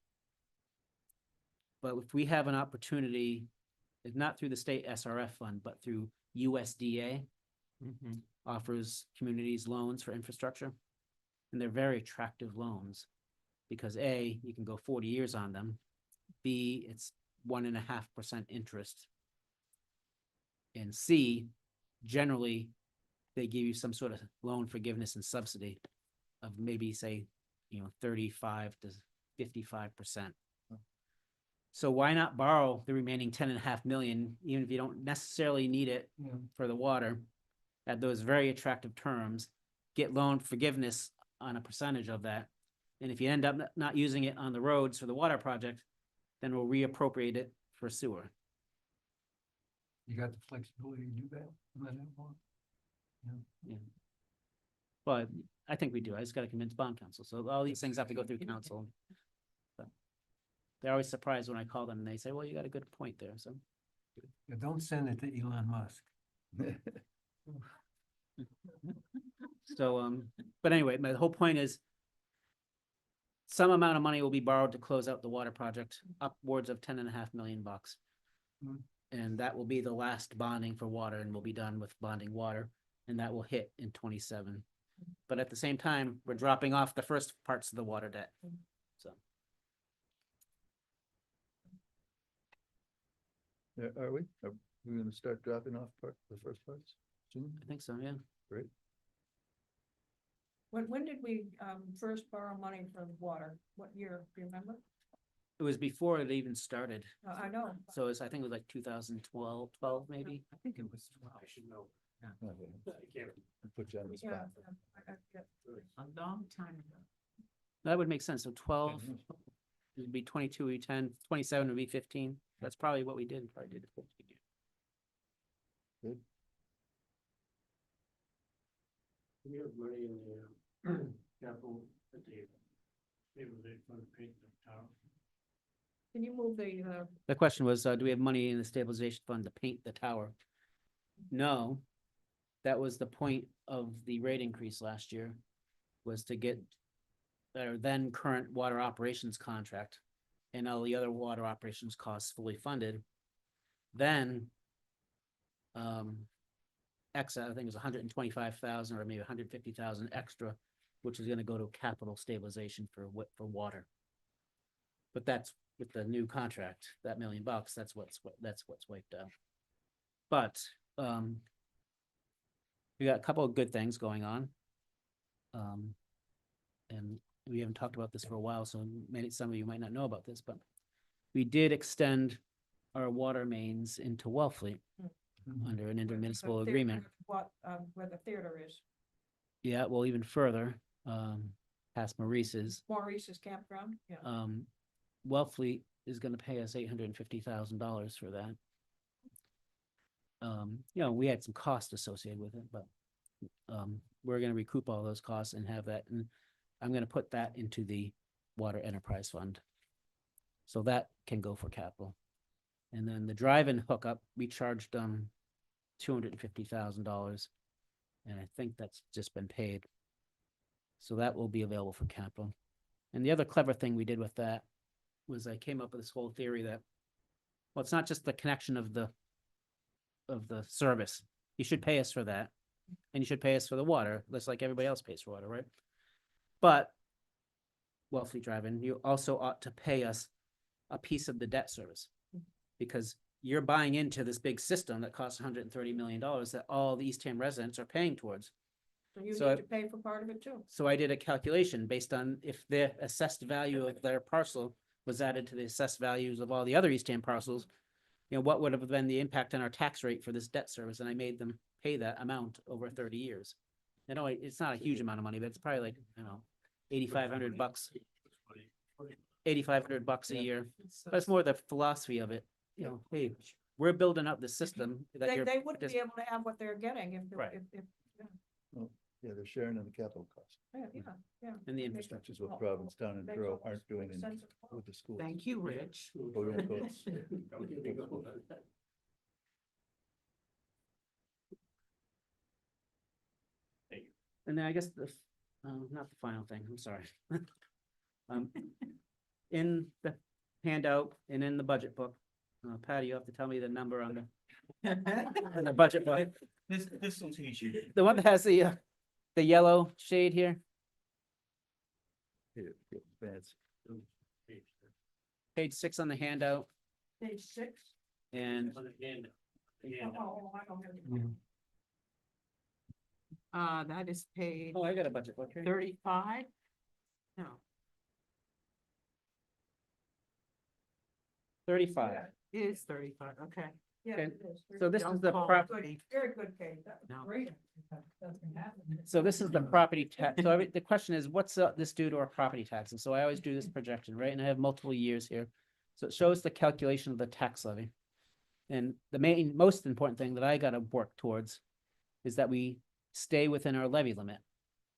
But if we have an opportunity, if not through the state SRF fund, but through USDA, offers communities loans for infrastructure. And they're very attractive loans, because A, you can go 40 years on them. B, it's 1.5% interest. And C, generally, they give you some sort of loan forgiveness and subsidy of maybe, say, 35 to 55%. So why not borrow the remaining 10.5 million, even if you don't necessarily need it for the water, at those very attractive terms, get loan forgiveness on a percentage of that. And if you end up not using it on the roads for the water project, then we'll reappropriate it for sewer. You got the flexibility to do that? But I think we do. I just gotta convince bond council. So all these things have to go through council. But they're always surprised when I call them and they say, well, you got a good point there, so. Yeah, don't send it to Elon Musk. So, but anyway, my whole point is some amount of money will be borrowed to close out the water project, upwards of $10.5 million. And that will be the last bonding for water, and we'll be done with bonding water, and that will hit in 27. But at the same time, we're dropping off the first parts of the water debt, so. Are we? Are we gonna start dropping off the first parts soon? I think so, yeah. Great. When did we, first borrow money for water? What year, do you remember? It was before it even started, I know. so I think it was like 2012, maybe. I think it was 12. I should know. Okay. I'll put you on the Yeah, spot. A long time ago. That would make sense, so 12 would be 22 would be 10, 27 would be 15. That's probably what we did, probably did it 15 years. Good. We have money in the capital at the stabilization fund to paint the tower. Can you move the, The question was, do we have money in the stabilization fund to paint the tower? No, that was the point of the rate increase last year, was to get our then current water operations contract and all the other water operations costs fully funded. Then, extra, I think it was 125,000 or maybe 150,000 extra, which is gonna go to capital stabilization for water. But that's with the new contract, that $1 million, that's what's wiped out. But, we got a couple of good things going on. And we haven't talked about this for a while, so maybe some of you might not know about this, but we did extend our water mains into Wellfleet under an intermunicipal agreement. what, where the theater is, Yeah, well, even further, past Maurice's, Maurice's campground, yeah. Wellfleet is gonna pay us $850,000 for that. We had some cost associated with it, but we're gonna recoup all those costs and have that, and I'm gonna put that into the water enterprise fund. So that can go for capital. And then the drive-in hookup, we charged $250,000. And I think that's just been paid. So that will be available for capital. And the other clever thing we did with that was I came up with this whole theory that, well, it's not just the connection of the service. You should pay us for that. And you should pay us for the water, just like everybody else pays for water, right? But Wellfleet Drive-In, you also ought to pay us a piece of the debt service. Because you're buying into this big system that costs $130 million that all the Eastham residents are paying towards. So you So need to pay for part of it too. So I did a calculation based on if the assessed value of their parcel was added to the assessed values of all the other Eastham parcels, what would have been the impact on our tax rate for this debt service? And I made them pay that amount over 30 years. I know it's not a huge amount of money, but it's probably like, $8,500. $8,500 a year. But it's more the philosophy of it, you know, hey, we're building up the system that They, you're. they wouldn't just- be able to have what they're getting if, Right. if, Yeah, they're sharing in the capital cost, yeah. And the It makes- infrastructure. which is what Provincetown and makes Truro almost aren't doing in, sense of- with the schools. Thank you, Rich. Quote unquote. And then I guess not the final thing, I'm sorry. Um, in the handout and in the budget book, Patty, you have to tell me the number on the budget book. This will teach you. The one that has the yellow shade here, Here, here, Vance. page 6 on the handout, Page 6. and On the hand. Oh, I don't have it. That is page I got a budget book here. 35? No, 35. it is 35, okay. Yeah, Okay, it is. So this is Don't the call it property. Very good, Kate. That was No. great. So this is the property tax. So the question is, what's this do to our property taxes? So I always do this projection, right? And I have multiple years here. So it shows the calculation of the tax levy. And the most important thing that I gotta work towards is that we stay within our levy limit.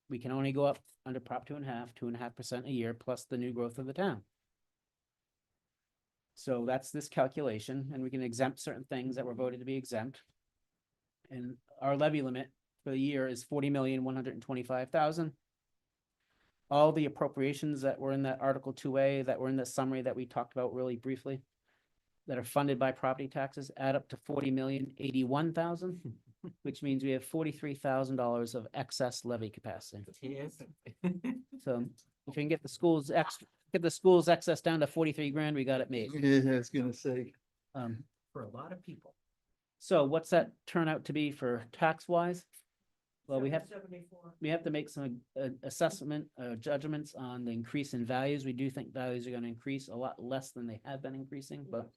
We can only go up under Prop 2.5% a year, plus the new growth of the town. So that's this calculation, and we can exempt certain things that were voted to be exempt. And our levy limit for the year is 40,125,000. All the appropriations that were in that Article 2A, that were in the summary that we talked about really briefly, that are funded by property taxes, add up to 40,081,000, which means we have $43,000 of excess levy capacity. Yes. So if we can get the schools excess down to 43 grand, we got it made. Yeah, I was gonna say, For a lot of people. So what's that turn out to be for tax wise? Well, we have 74. to make some assessment, judgments on the increase in values. We do think values are gonna increase a lot less than they have been increasing, but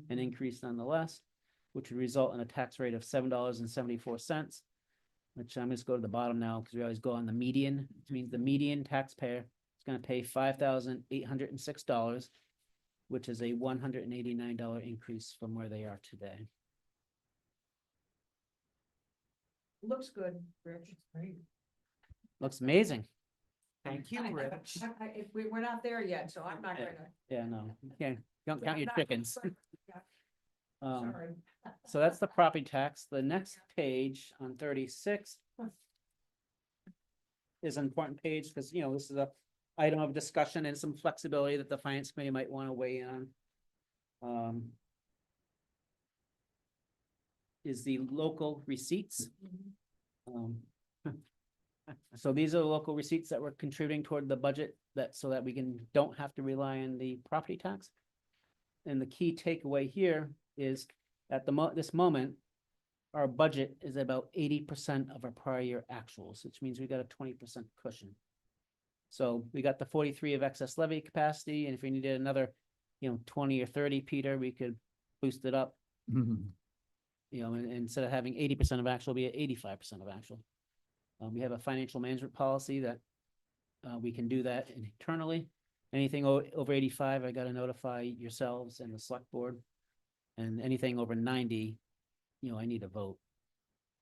an increase nonetheless, which would result in a tax rate of $7.74, which I'm just go to the bottom now, because we always go on the median, which means the median taxpayer is gonna pay $5,806, which is a $189 increase from where they are today. Looks good, Rich. Great. Looks amazing. Thank you, Rich. We're not there yet, so I'm not Yeah. gonna. Yeah, no, you can't, don't count your not- chickens. Yeah, Um, Sorry. So that's the property tax. The next page on 36 is an important page because, you know, this is a item of discussion and some flexibility that the finance committee might want to weigh in on. Is the local receipts. So these are the local receipts that we're contributing toward the budget so that we don't have to rely on the property tax. And the key takeaway here is at this moment, our budget is about 80% of our prior year actuals, which means we got a 20% cushion. So we got the 43 of excess levy capacity, and if we needed another, 20 or 30, Peter, we could boost it up, and instead of having 80% of actual, be at 85% of actual. We have a financial management policy that we can do that internally. Anything over 85, I gotta notify yourselves and the select board. And anything over 90, I need a vote.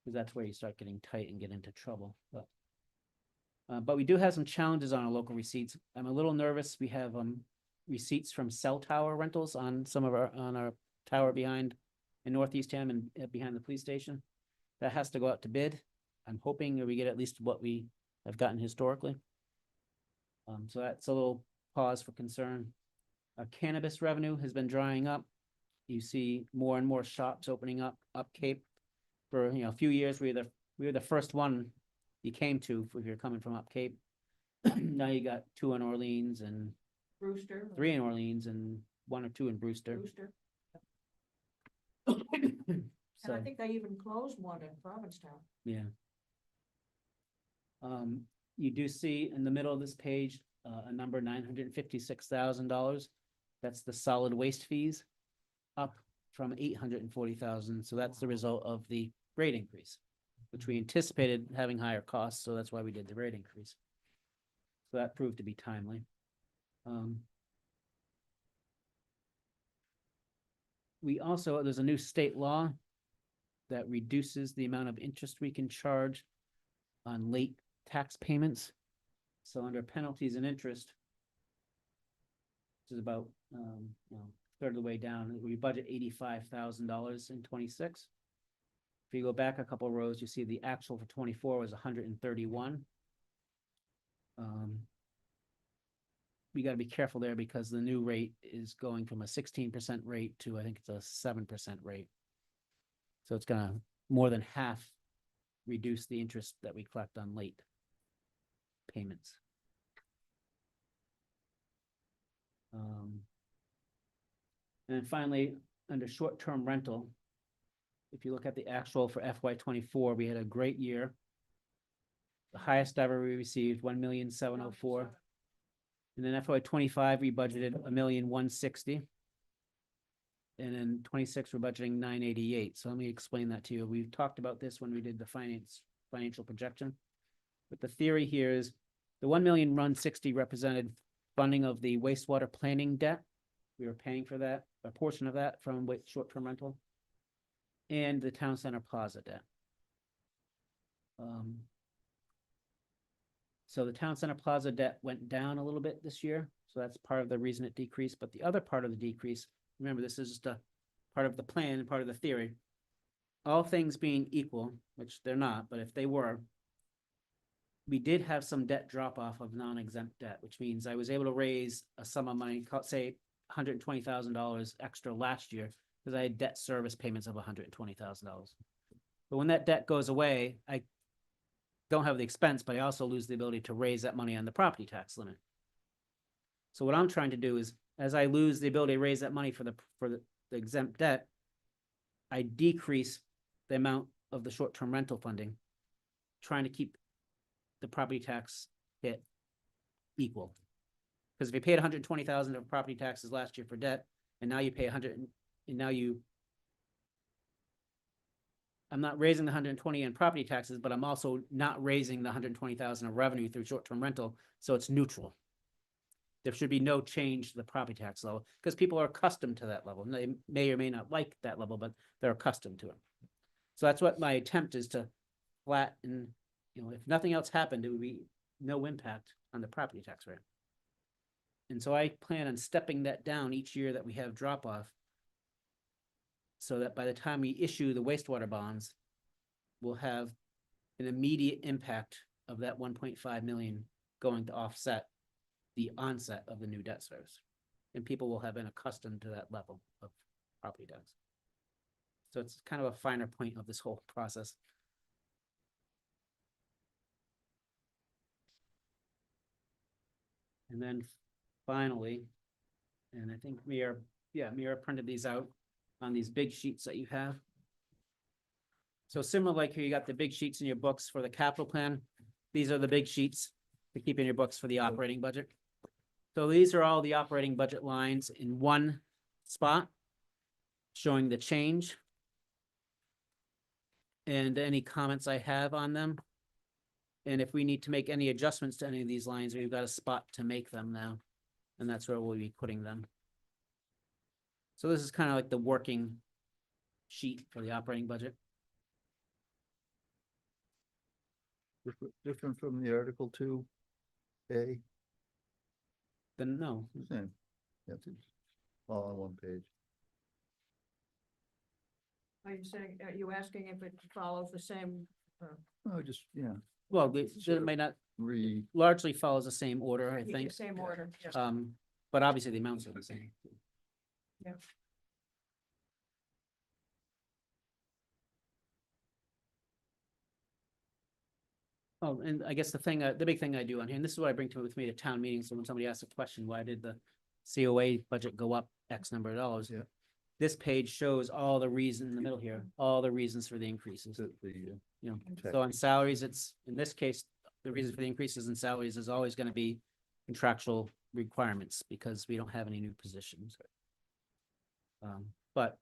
Because that's where you start getting tight and get into trouble, but we do have some challenges on our local receipts. I'm a little nervous. We have receipts from cell tower rentals on our tower behind in Northeast Ham and behind the police station. That has to go out to bid. I'm hoping that we get at least what we have gotten historically. So that's a little pause for concern. Cannabis revenue has been drying up. You see more and more shops opening up Cape. For a few years, we were the first one you came to if you're coming from up Cape. Now you got 2 in Orleans and Brewster. 3 in Orleans and 1 or 2 in Brewster. Brewster. And I So, think they even closed one in Provincetown. yeah. You do see in the middle of this page, a number $956,000. That's the solid waste fees, up from 840,000. So that's the result of the rate increase, which we anticipated having higher costs. So that's why we did the rate increase. So that proved to be timely. we also, there's a new state law that reduces the amount of interest we can charge on late tax payments. So under penalties and interest, which is about, third of the way down, we budget $85,000 in 26. If you go back a couple rows, you see the actual for 24 was 131. We gotta be careful there because the new rate is going from a 16% rate to, I think it's a 7% rate. So it's gonna more than half reduce the interest that we collect on late payments. And then finally, under short-term rental, if you look at the actual for FY 24, we had a great year. The highest ever we received, 1,704,000. And then FY 25, we budgeted 1,160,000. And then 26, we're budgeting 988. So let me explain that to you. We've talked about this when we did the financial projection. But the theory here is the 1,160,000 represented funding of the wastewater planning debt. We were paying for that, a portion of that from short-term rental, and the town center plaza debt. So the town center plaza debt went down a little bit this year, so that's part of the reason it decreased. But the other part of the decrease, remember, this is just a part of the plan and part of the theory. All things being equal, which they're not, but if they were, we did have some debt drop off of non-exempt debt, which means I was able to raise a sum of money, say $120,000 extra last year, because I had debt service payments of $120,000. But when that debt goes away, I don't have the expense, but I also lose the ability to raise that money on the property tax limit. So what I'm trying to do is, as I lose the ability to raise that money for the exempt debt, I decrease the amount of the short-term rental funding, trying to keep the property tax hit equal. Because if you paid $120,000 of property taxes last year for debt, and now you pay I'm not raising the 120 in property taxes, but I'm also not raising the 120,000 of revenue through short-term rental, so it's neutral. There should be no change to the property tax level, because people are accustomed to that level. They may or may not like that level, but they're accustomed to it. So that's what my attempt is, to flatten, if nothing else happened, it would be no impact on the property tax rate. And so I plan on stepping that down each year that we have drop off, so that by the time we issue the wastewater bonds, we'll have an immediate impact of that 1.5 million going to offset the onset of the new debt service. And people will have been accustomed to that level of property tax. So it's kind of a finer point of this whole process. And then finally, and I think Mira printed these out on these big sheets that you have. So similar, like here, you got the big sheets in your books for the capital plan. These are the big sheets to keep in your books for the operating budget. So these are all the operating budget lines in one spot, showing the change and any comments I have on them. And if we need to make any adjustments to any of these lines, we've got a spot to make them now. And that's where we'll be putting them. So this is kind of like the working sheet for the operating budget. Different from the Article 2A. Then no, Same. Yeah, it's all on one page. Are you saying, are you asking if it follows the same? Oh, just, yeah, well, it may not, largely follows the same order, I think. Same order, yeah. But obviously the amounts are the same. Yeah. Oh, and I guess the big thing I do on here, and this is what I bring with me to town meetings, so when somebody asks a question, why did the COA budget go up X number of dollars? Yeah. This page shows all the reasons in the middle here, all the reasons for the increases. So on salaries, it's, in this case, the reason for the increases in salaries is always gonna be contractual requirements, because we don't have any new positions. But,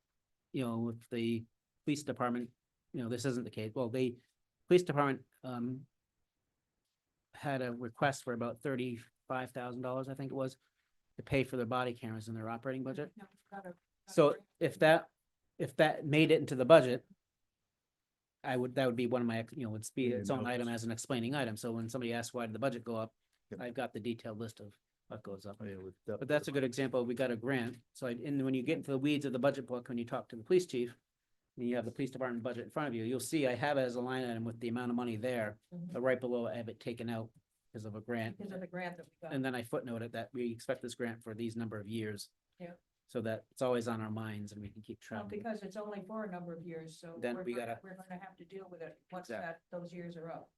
with the police department, this isn't the case. Well, the police department, had a request for about $35,000, I think it was, to pay for their body cameras in their operating budget. No, got a So if that made it into the budget, that would be one of my, would be Yeah, its own item notes. as an explaining item. So when somebody asks, why did the budget go up? Yep. I've got the detailed list of what goes up. Oh, yeah, with But that's a good example. We got a grant. So and when you get into the weeds of the budget book, when you talk to the police chief, and you have the police department budget in front of you, you'll see I have it as a line item with the amount of money there, Mhm. but right below I have it taken out because of a grant. Because of the grant that we got. And then I footnoted that we expect this grant for these number of years. Yeah. So that it's always on our minds and we can keep Well, track. because it's only for a number of years, so Then we're we gonna, gotta- we're gonna have to deal with it once Exactly. those years are up.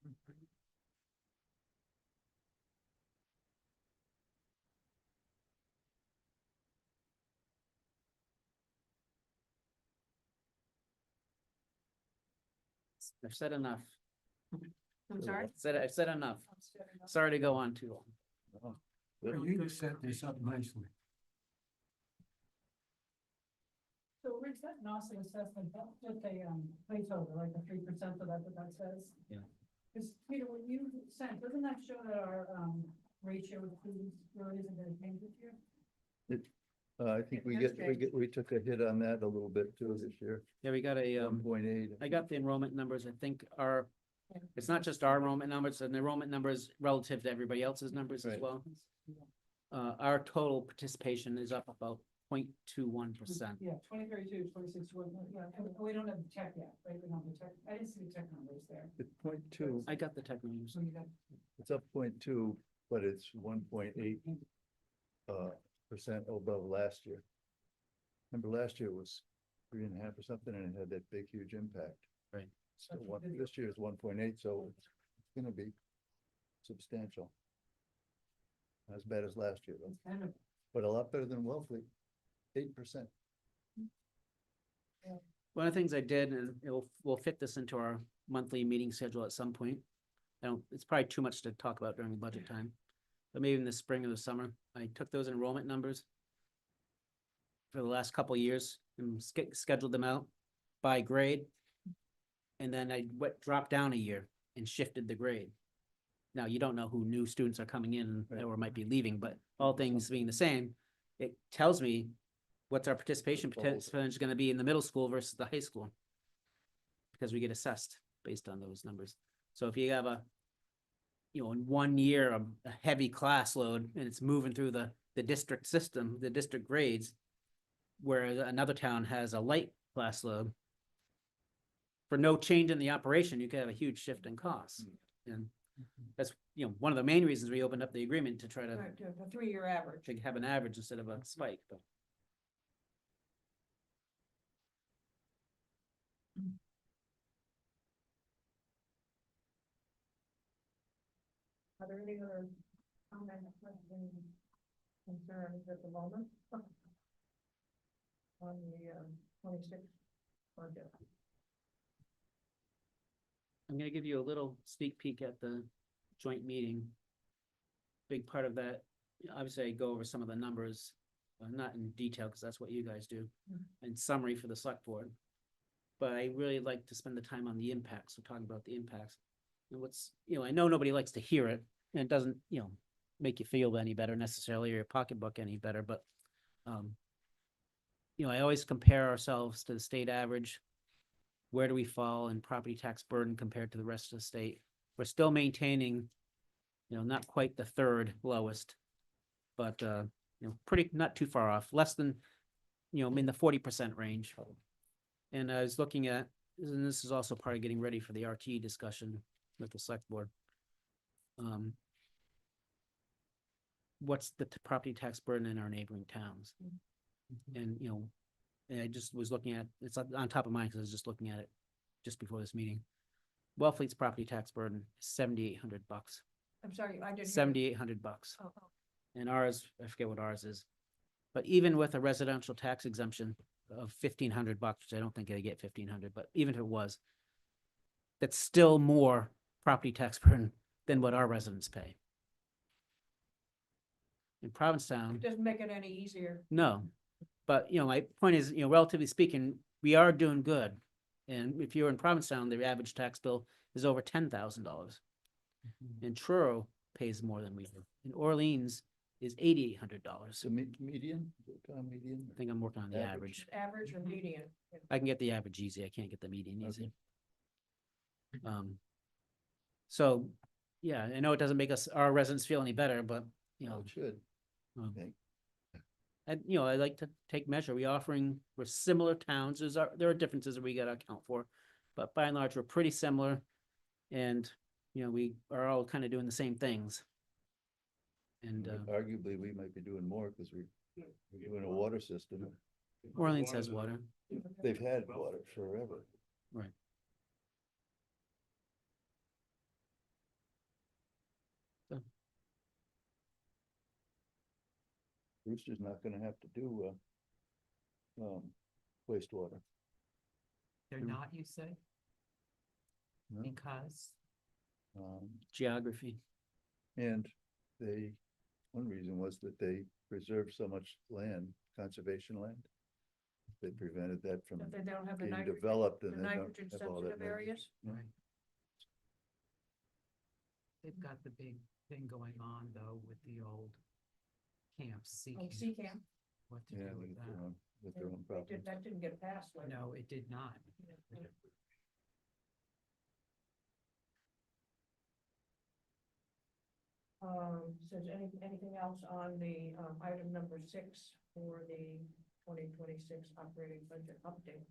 I've said enough. I'm sorry? I've said enough. Sorry to go on too long. Well, you set this up nicely. So Rich, that Nauset assessment, that's just a placeholder, like the 3%, so that's what that says? Yeah. Because Peter, when you sent, doesn't that show that our ratio of students really isn't gonna change this year? I think we took a hit on that a little bit too this year, Yeah, we got a, 1.8. I got the enrollment numbers. I think it's not just our enrollment numbers, and the enrollment numbers relative to everybody else's numbers as Right. well. Our total participation is up about 0.21%. Yeah, 2032, 2061, yeah, and we don't have the tech yet, right? We don't have the tech, I didn't see the tech numbers there. It's 0.2, I got the tech numbers. So you got, it's up 0.2, but it's 1.8 percent above last year. Remember last year was 3.5 or something, and it had that big, huge impact. Right. So this year is 1.8, so it's gonna be substantial. Not as bad as last year, though, it's kind of, but a lot better than Wellfleet, 8%. One of the things I did, and we'll fit this into our monthly meeting schedule at some point. It's probably too much to talk about during budget time, but maybe in the spring or the summer, I took those enrollment numbers for the last couple of years and scheduled them out by grade. And then I dropped down a year and shifted the grade. Now, you don't know who new students are coming in Right. or might be leaving, but all things being the same, it tells me what's our participation percentage gonna be in the middle school versus the high school. Because we get assessed based on those numbers. So if you have in 1 year, a heavy class load and it's moving through the district system, the district grades, whereas another town has a light class load, for no change in the operation, you could have a huge shift in costs. And that's, one of the main reasons we opened up the agreement to try to Right, the 3-year average. have an average instead of a spike, but. Are there any other comments, questions, concerns at the moment? On the 26th budget. I'm gonna give you a little sneak peek at the joint meeting. Big part of that, obviously I go over some of the numbers, not in detail, because that's what you guys do, in summary for the select board. But I really like to spend the time on the impacts, so talking about the impacts. And I know nobody likes to hear it, and it doesn't, make you feel any better necessarily, or your pocketbook any better, but I always compare ourselves to the state average. Where do we fall in property tax burden compared to the rest of the state? We're still maintaining, not quite the third lowest, but, pretty, not too far off, less than, in the 40% range. And I was looking at, and this is also part of getting ready for the RT discussion with the select board. What's the property tax burden in our neighboring towns? And, and I just was looking at, it's on top of mine because I was just looking at it just before this meeting. Wellfleet's property tax burden is $7,800. I'm sorry, I didn't. $7,800. Oh, And ours, I forget what ours is. But even with a residential tax exemption of $1,500, which I don't think they get 1,500, but even if it was, that's still more property tax burden than what our residents pay. In Provincetown, It doesn't make it any easier. no, but my point is, relatively speaking, we are doing good. And if you're in Provincetown, the average tax bill is over $10,000. And Truro pays more than we do. In Orleans, is $8,800. So median, median? I think I'm working on the Average. average. Average or median? I can get the average easy. I can't get the median easy. So, yeah, I know it doesn't make our residents feel any better, but, you Well, know, it should, I um, think. I like to take measure. We're similar towns. There are differences that we gotta account for. But by and large, we're pretty similar. And, we are all kind of doing the same things. And, Arguably, we might be doing more because we're doing a water system. Orleans has water. They've had water forever. Right. So, Brewster's not gonna have to do, wastewater. They're Mm. not, you say, No? because, geography. And one reason was that they preserved so much land, conservation land. They prevented that from That they don't have the being nitrogen, developed the and they don't nitrogen have all that. sensitive areas? right. They've got the big thing going on though with the old camps, sea Oh, camps. sea camp. What to Yeah, do with that? with their own That problems. that didn't get passed. like- No, it did not. Says anything else on the, item number 6 for the 2026 operating budget update?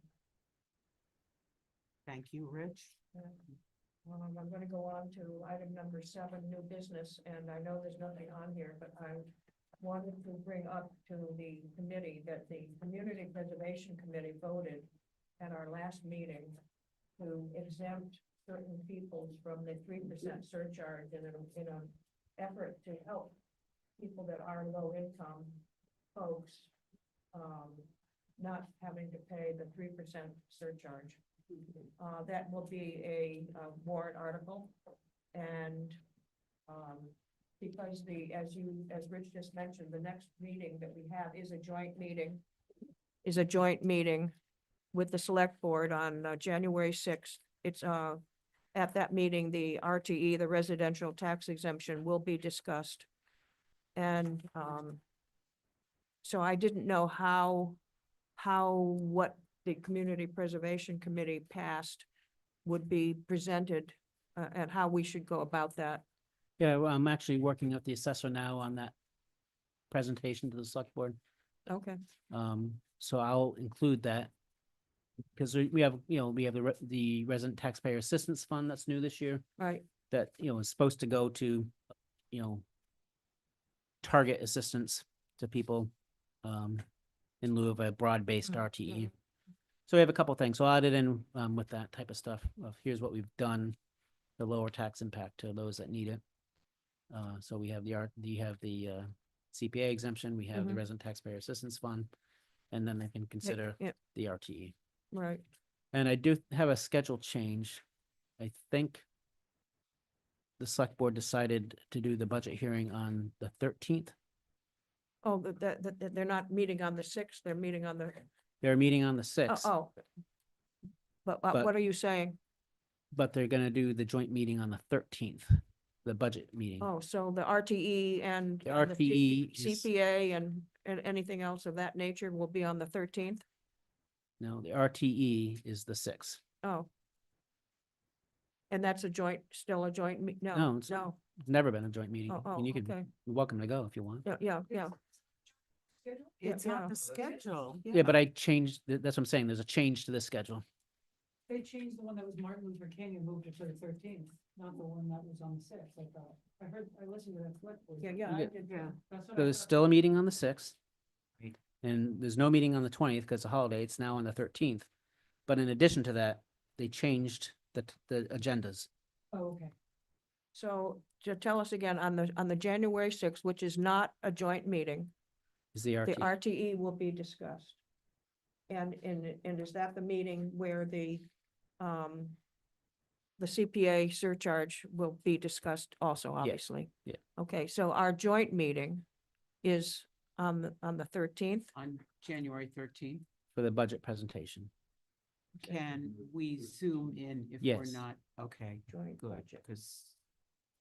Thank you, Rich. I'm gonna go on to item number 7, new business, and I know there's nothing on here, but I wanted to bring up to the committee that the Community Preservation Committee voted at our last meeting to exempt certain peoples from the 3% surcharge in an effort to help people that are low income folks, not having to pay the 3% surcharge. That will be a warrant article, and, because as Rich just mentioned, the next meeting that we have is a joint meeting with the select board on, January 6th. It's, at that meeting, the RTE, the residential tax exemption, will be discussed. And, so I didn't know what the Community Preservation Committee passed would be presented, and how we should go about that. Yeah, well, I'm actually working with the assessor now on that presentation to the select board. Okay. So I'll include that. Because we have the resident taxpayer assistance fund that's new this year Right, that, is supposed to go to, target assistance to people, in lieu of a broad-based RTE. So we have a couple things. So I'll add it in, with that type of stuff of here's what we've done to lower tax impact to those that need it. So we have the CPA exemption, we have the Mhm. resident taxpayer assistance fund, and then they can consider yeah. the RTE. right. And I do have a schedule change. I think the select board decided to do the budget hearing on the 13th. Oh, they're not meeting on the 6th, they're meeting on the, They're meeting on the oh, 6th, oh. But But- what are you saying? but they're gonna do the joint meeting on the 13th, the budget meeting. Oh, so the RTE and. The and RTE is- CPA and anything else of that nature will be on the 13th? No, the RTE is the 6th. Oh. And that's still a joint, No, no, it's- no, It's never been a joint meeting. oh, And you can, okay, you're welcome to go if you want. yeah, yeah, yeah. It's yeah. on the schedule. Yeah, but I changed, that's what I'm saying. There's a change to the schedule. They changed the one that was Martin Luther King and moved it to the 13th, not the one that was on the 6th, I thought. I listened to that select board. Yeah, yeah, I Yeah. did, Yeah. That's what So I there's thought. still a meeting on the 6th. Right. And there's no meeting on the 20th because it's a holiday. It's now on the 13th. But in addition to that, they changed the agendas. Oh, okay. So, to tell us again, on the January 6th, which is not a joint meeting, Is the the RTE. RTE will be discussed. And is that the meeting where the CPA surcharge will be discussed also, obviously? yeah. Okay, so our joint meeting is on the 13th? On January 13th, For the budget presentation. can we zoom in if we're Yes. not, okay, Joint good, budget. because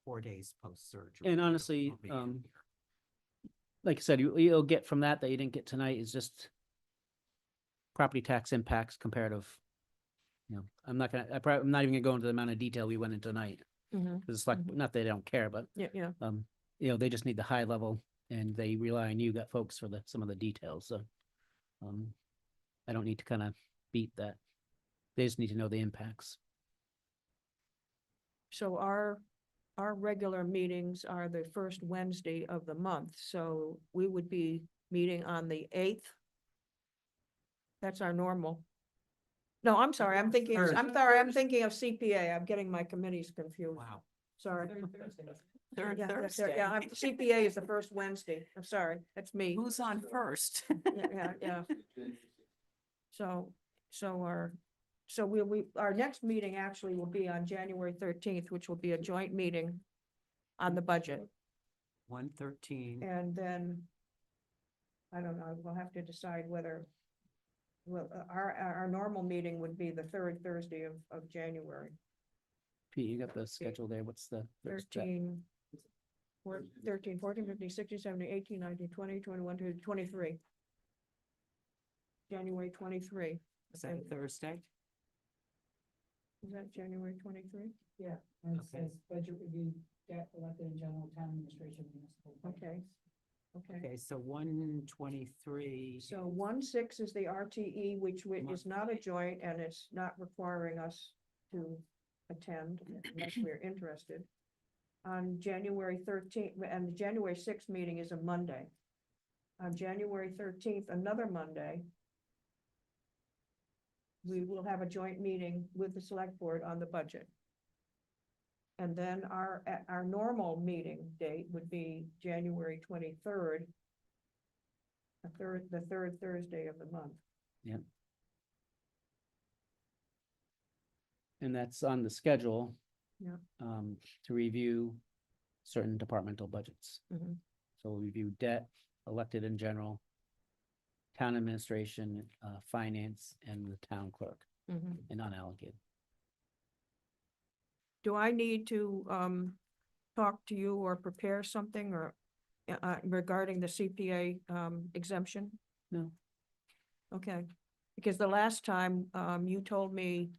4 days post-surgery. And honestly, we'll be in here. like I said, you'll get from that you didn't get tonight is just property tax impacts comparative. You know, I'm not even gonna go into the amount of detail we went into tonight. Mhm. Cause it's like, not that they don't care, but, Yeah, yeah. they just need the high level and they rely on you, got folks for some of the details, so. I don't need to kind of beat that. They just need to know the impacts. So our regular meetings are the first Wednesday of the month, so we would be meeting on the 8th. That's our normal. No, I'm sorry, I'm thinking of CPA. I'm getting my committees confused. Wow. Sorry. Third Thursday. Third Yeah, Thursday. yeah, CPA is the first Wednesday. I'm sorry, that's me. Who's on first? Yeah. So, our next meeting actually will be on January 13th, which will be a joint meeting on the budget. 113. And then, I don't know, we'll have to decide whether, well, our normal meeting would be the third Thursday of January. Pete, you got the schedule there. What's the? what's that? 13, 14, 15, 16, 17, 18, 19, 20, 21, 22, 23. January 23. Is that a Thursday? Is that January 23? Yeah, and it Okay. says budget review, debt, elected and general town administration. municipal Okay. budgets. Okay. Okay, so 123. So 1/6 is the RTE, which is not a joint and it's not requiring us to attend unless we're interested. On January 13th, and the January 6th meeting is a Monday. On January 13th, another Monday, we will have a joint meeting with the select board on the budget. And then our normal meeting date would be January 23rd, the third Thursday of the month. And that's on the schedule. Yeah. To review certain departmental budgets. Mhm. So we'll review debt, elected in general, town administration, finance, and the town clerk, Mhm. and unallocated. Do I need to talk to you or prepare something or regarding the CPA exemption? No. Okay, because the last time you told me,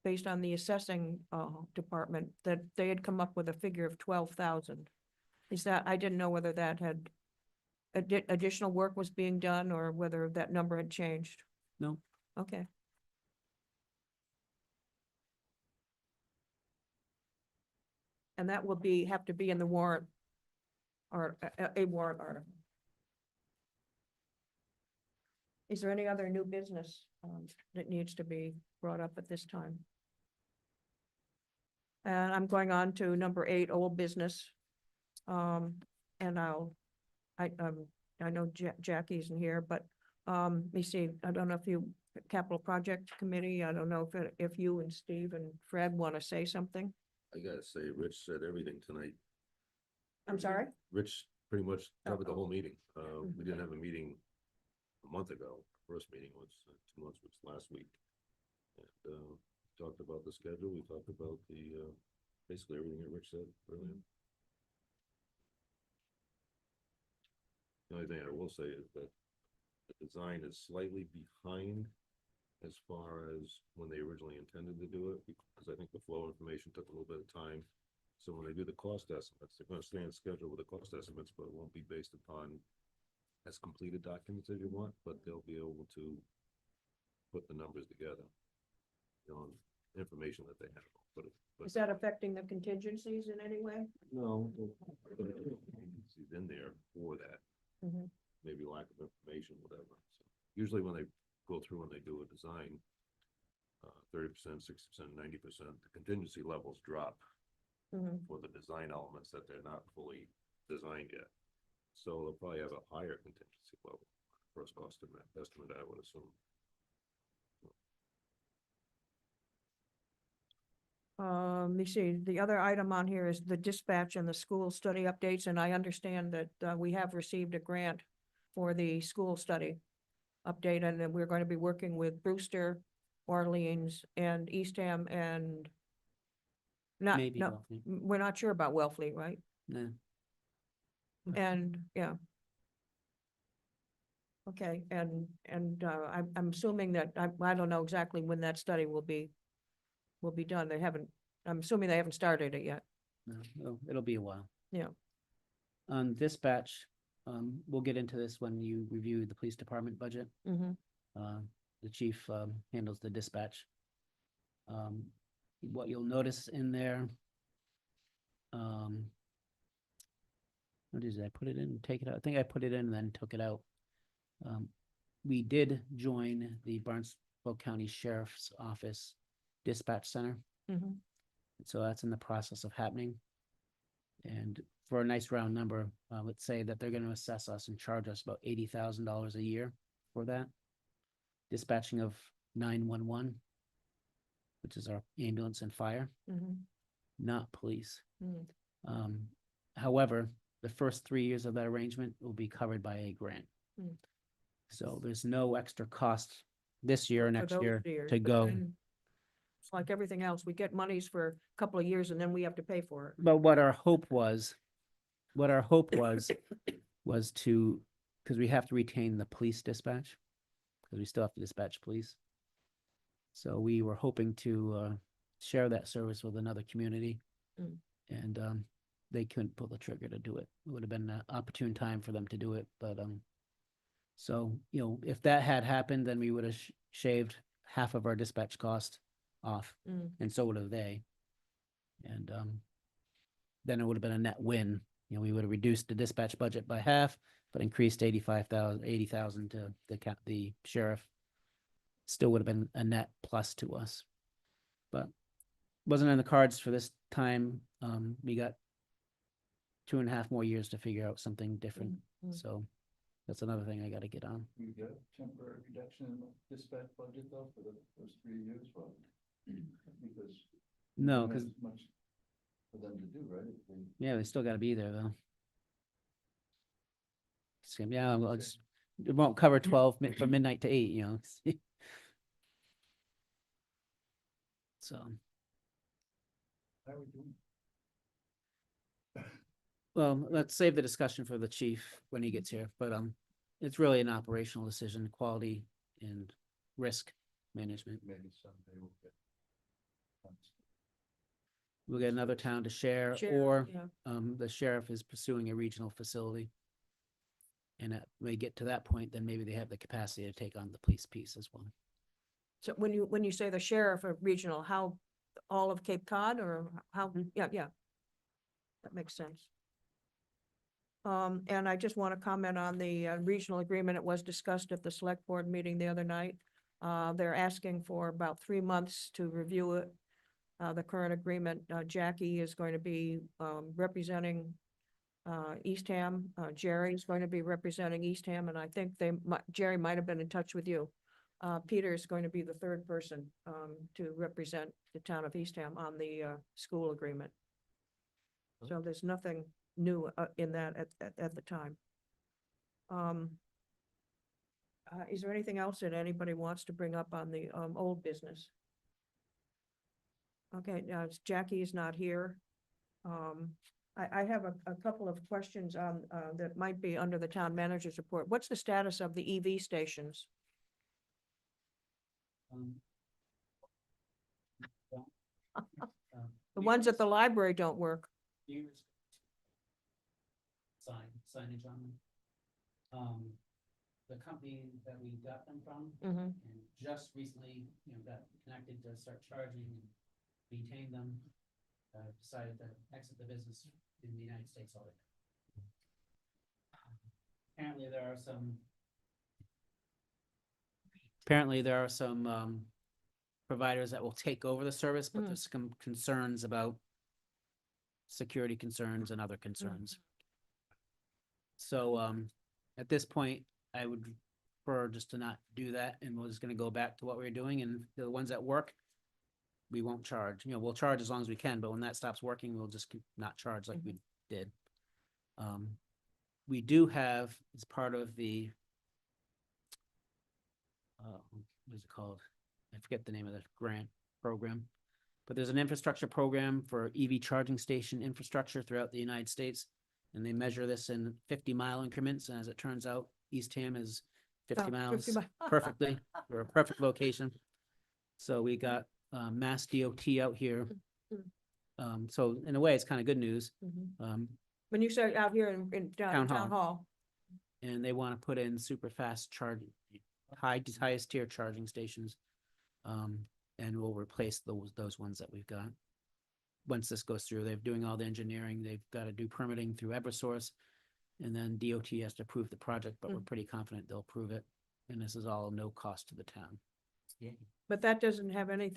based on the assessing department, that they had come up with a figure of 12,000. Is that, I didn't know whether that had additional work was being done or whether that number had changed. No. Okay. And that will have to be in the warrant or a warrant article. Is there any other new business that needs to be brought up at this time? And I'm going on to number 8, old business. And I know Jackie's in here, but let me see, I don't know if capital project committee, I don't know if you and Steve and Fred want to say something. I gotta say, Rich said everything tonight. I'm sorry? Rich pretty much covered the Oh. whole meeting. We didn't have a meeting a month ago. First meeting was 2 months, was last week. And talked about the schedule. We talked about basically everything that Rich said earlier. The only thing I will say is that the design is slightly behind as far as when they originally intended to do it, because I think the flow of information took a little bit of time. So when they do the cost estimates, they're gonna stay on schedule with the cost estimates, but it won't be based upon as completed documents as you want, but they'll be able to put the numbers together. On information that they have, but Is that affecting the contingencies in any way? no, it's in there for that. Mhm. Maybe lack of information, whatever. So usually when they go through and they do a design, 30%, 60%, 90%, the contingency levels drop Mhm. for the design elements that they're not fully designed yet. So they'll probably have a higher contingency level, first cost estimate, I would assume. Let me see, the other item on here is the dispatch and the school study updates, and I understand that we have received a grant for the school study update, and that we're going to be working with Brewster, Orleans, and Eastham, and Maybe no, Wellfleet. we're not sure about Wellfleet, right? No. And, yeah, Okay, I'm assuming that, I don't know exactly when that study will be done. They haven't, I'm assuming they haven't started it yet. No, it'll be a while. Yeah. On dispatch, we'll get into this when you review the police department budget. Mm-hmm. The chief, handles the dispatch. What you'll notice in there, what is it? I put it in, take it out. I think I put it in and then took it out. We did join the Barnstable County Sheriff's Office Dispatch Center. Mm-hmm. So that's in the process of happening. And for a nice round number, let's say that they're gonna assess us and charge us about $80,000 a year for that. Dispatching of 911, which is our ambulance and fire, Mm-hmm. not police. Mm. However, the first 3 years of that arrangement will be covered by a grant. Mm. So there's no extra cost this year or For next those year years, to but go. then It's like everything else. We get monies for a couple of years and then we have to pay for it. But what our hope was was to, because we have to retain the police dispatch, because we still have to dispatch police. So we were hoping to share that service with another community. Mm. And they couldn't pull the trigger to do it. It would have been an opportune time for them to do it, but so, you know, if that had happened, then we would have shaved half of our dispatch cost off, Mm. and so would have they. And then it would have been a net win. You know, we would have reduced the dispatch budget by half, but increased 80,000 to the sheriff. Still would have been a net plus to us. But wasn't in the cards for this time. We got 2.5 more years to figure out something different. Mm. So that's another thing I gotta get on. We got a temporary reduction in the dispatch budget though for those 3 years, well, because. No, don't have because, as much for them to do, right? If they- yeah, they still gotta be there though. So, yeah, well, it won't cover 12 from midnight to 8, you know. So, How are we doing? well, let's save the discussion for the chief when he gets here, but it's really an operational decision, quality and risk management. Maybe someday we'll get. We'll get another town to share, Share, or yeah. the sheriff is pursuing a regional facility. And when we get to that point, then maybe they have the capacity to take on the police piece as well. So when you say the sheriff of regional, how, all of Cape Cod or how, yeah, yeah. That makes sense. And I just want to comment on the regional agreement. It was discussed at the select board meeting the other night. They're asking for about 3 months to review it. The current agreement, Jackie is going to be representing Eastham. Jerry is going to be representing Eastham, and I think Jerry might have been in touch with you. Peter is going to be the third person to represent the town of Eastham on the school agreement. So there's nothing new in that at the time. Is there anything else that anybody wants to bring up on the old business? Okay, now Jackie is not here. I have a couple of questions on that might be under the town manager's report. What's the status of the EV stations? The ones at the library don't work. Signage on them. The company that we got them from, Mm-hmm. and just recently, got connected to start charging and maintain them, decided to exit the business in the United States already. Apparently there are some providers that will take over the service, but there's some concerns about security concerns and other concerns. So, at this point, I would prefer just to not do that, and we're just gonna go back to what we were doing, and the ones that work, we won't charge. We'll charge as long as we can, but when that stops working, we'll just not charge like we did. We do have, as part of the, what is it called? I forget the name of the grant program, but there's an infrastructure program for EV charging station infrastructure throughout the United States. And they measure this in 50-mile increments, and as it turns out, Eastham is 50 Oh, miles 50 mi- perfectly, or a perfect location. So we got, Mass DOT out here. So in a way, it's kind of good news. Mhm. Um, When you say out here in Town town hall. hall, and they want to put in super fast charging, highest tier charging stations. And we'll replace those ones that we've got. Once this goes through, they're doing all the engineering, they've got to do permitting through Eversource. And then DOT has to approve the project, but we're pretty confident they'll approve it. And this is all no cost to the town. Yeah. but that doesn't have any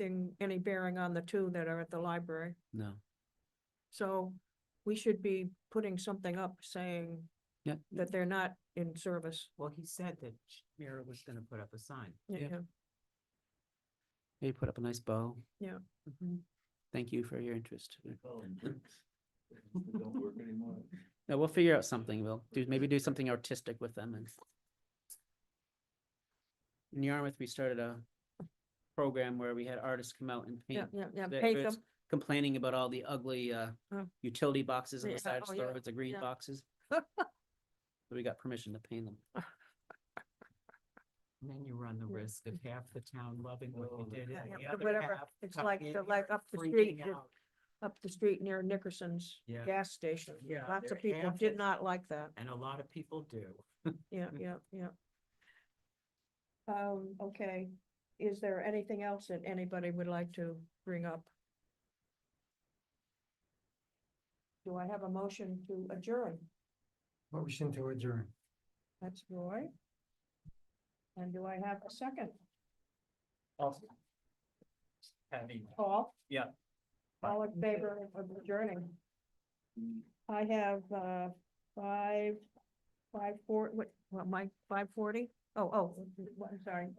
bearing on the two that are at the library. No, So we should be putting something up saying yeah, that they're not in service. Well, he said that Mira was gonna put up a sign. Yeah. maybe put up a nice bow. Yeah. Thank you for your interest. Don't work anymore. No, we'll figure out something. We'll maybe do something artistic with them. And in Yarmouth, we started a program where we had artists come out and Yeah, paint. yeah, They- paint it's them. Complaining about all the ugly utility boxes on Yeah, the side of oh, the yeah, store, the green yeah. boxes. So we got permission to paint them. And then you run the risk of half the town loving what you did Yeah, and the yeah, other whatever. half It's coming like in the- here like up the freaking street, out. Up the street near Nickerson's Yeah. gas station. Yeah, Lots of they're people half did it. not like that. And a lot of people do. Yeah, yeah, yeah. Okay, is there anything else that anybody would like to bring up? Do I have a motion to adjourn? Motion to adjourn. That's Roy. And do I have a second? Having, Paul? yeah. All in favor of adjourning? I have, 5:40, what, Mike, 5:40? Oh, I'm sorry.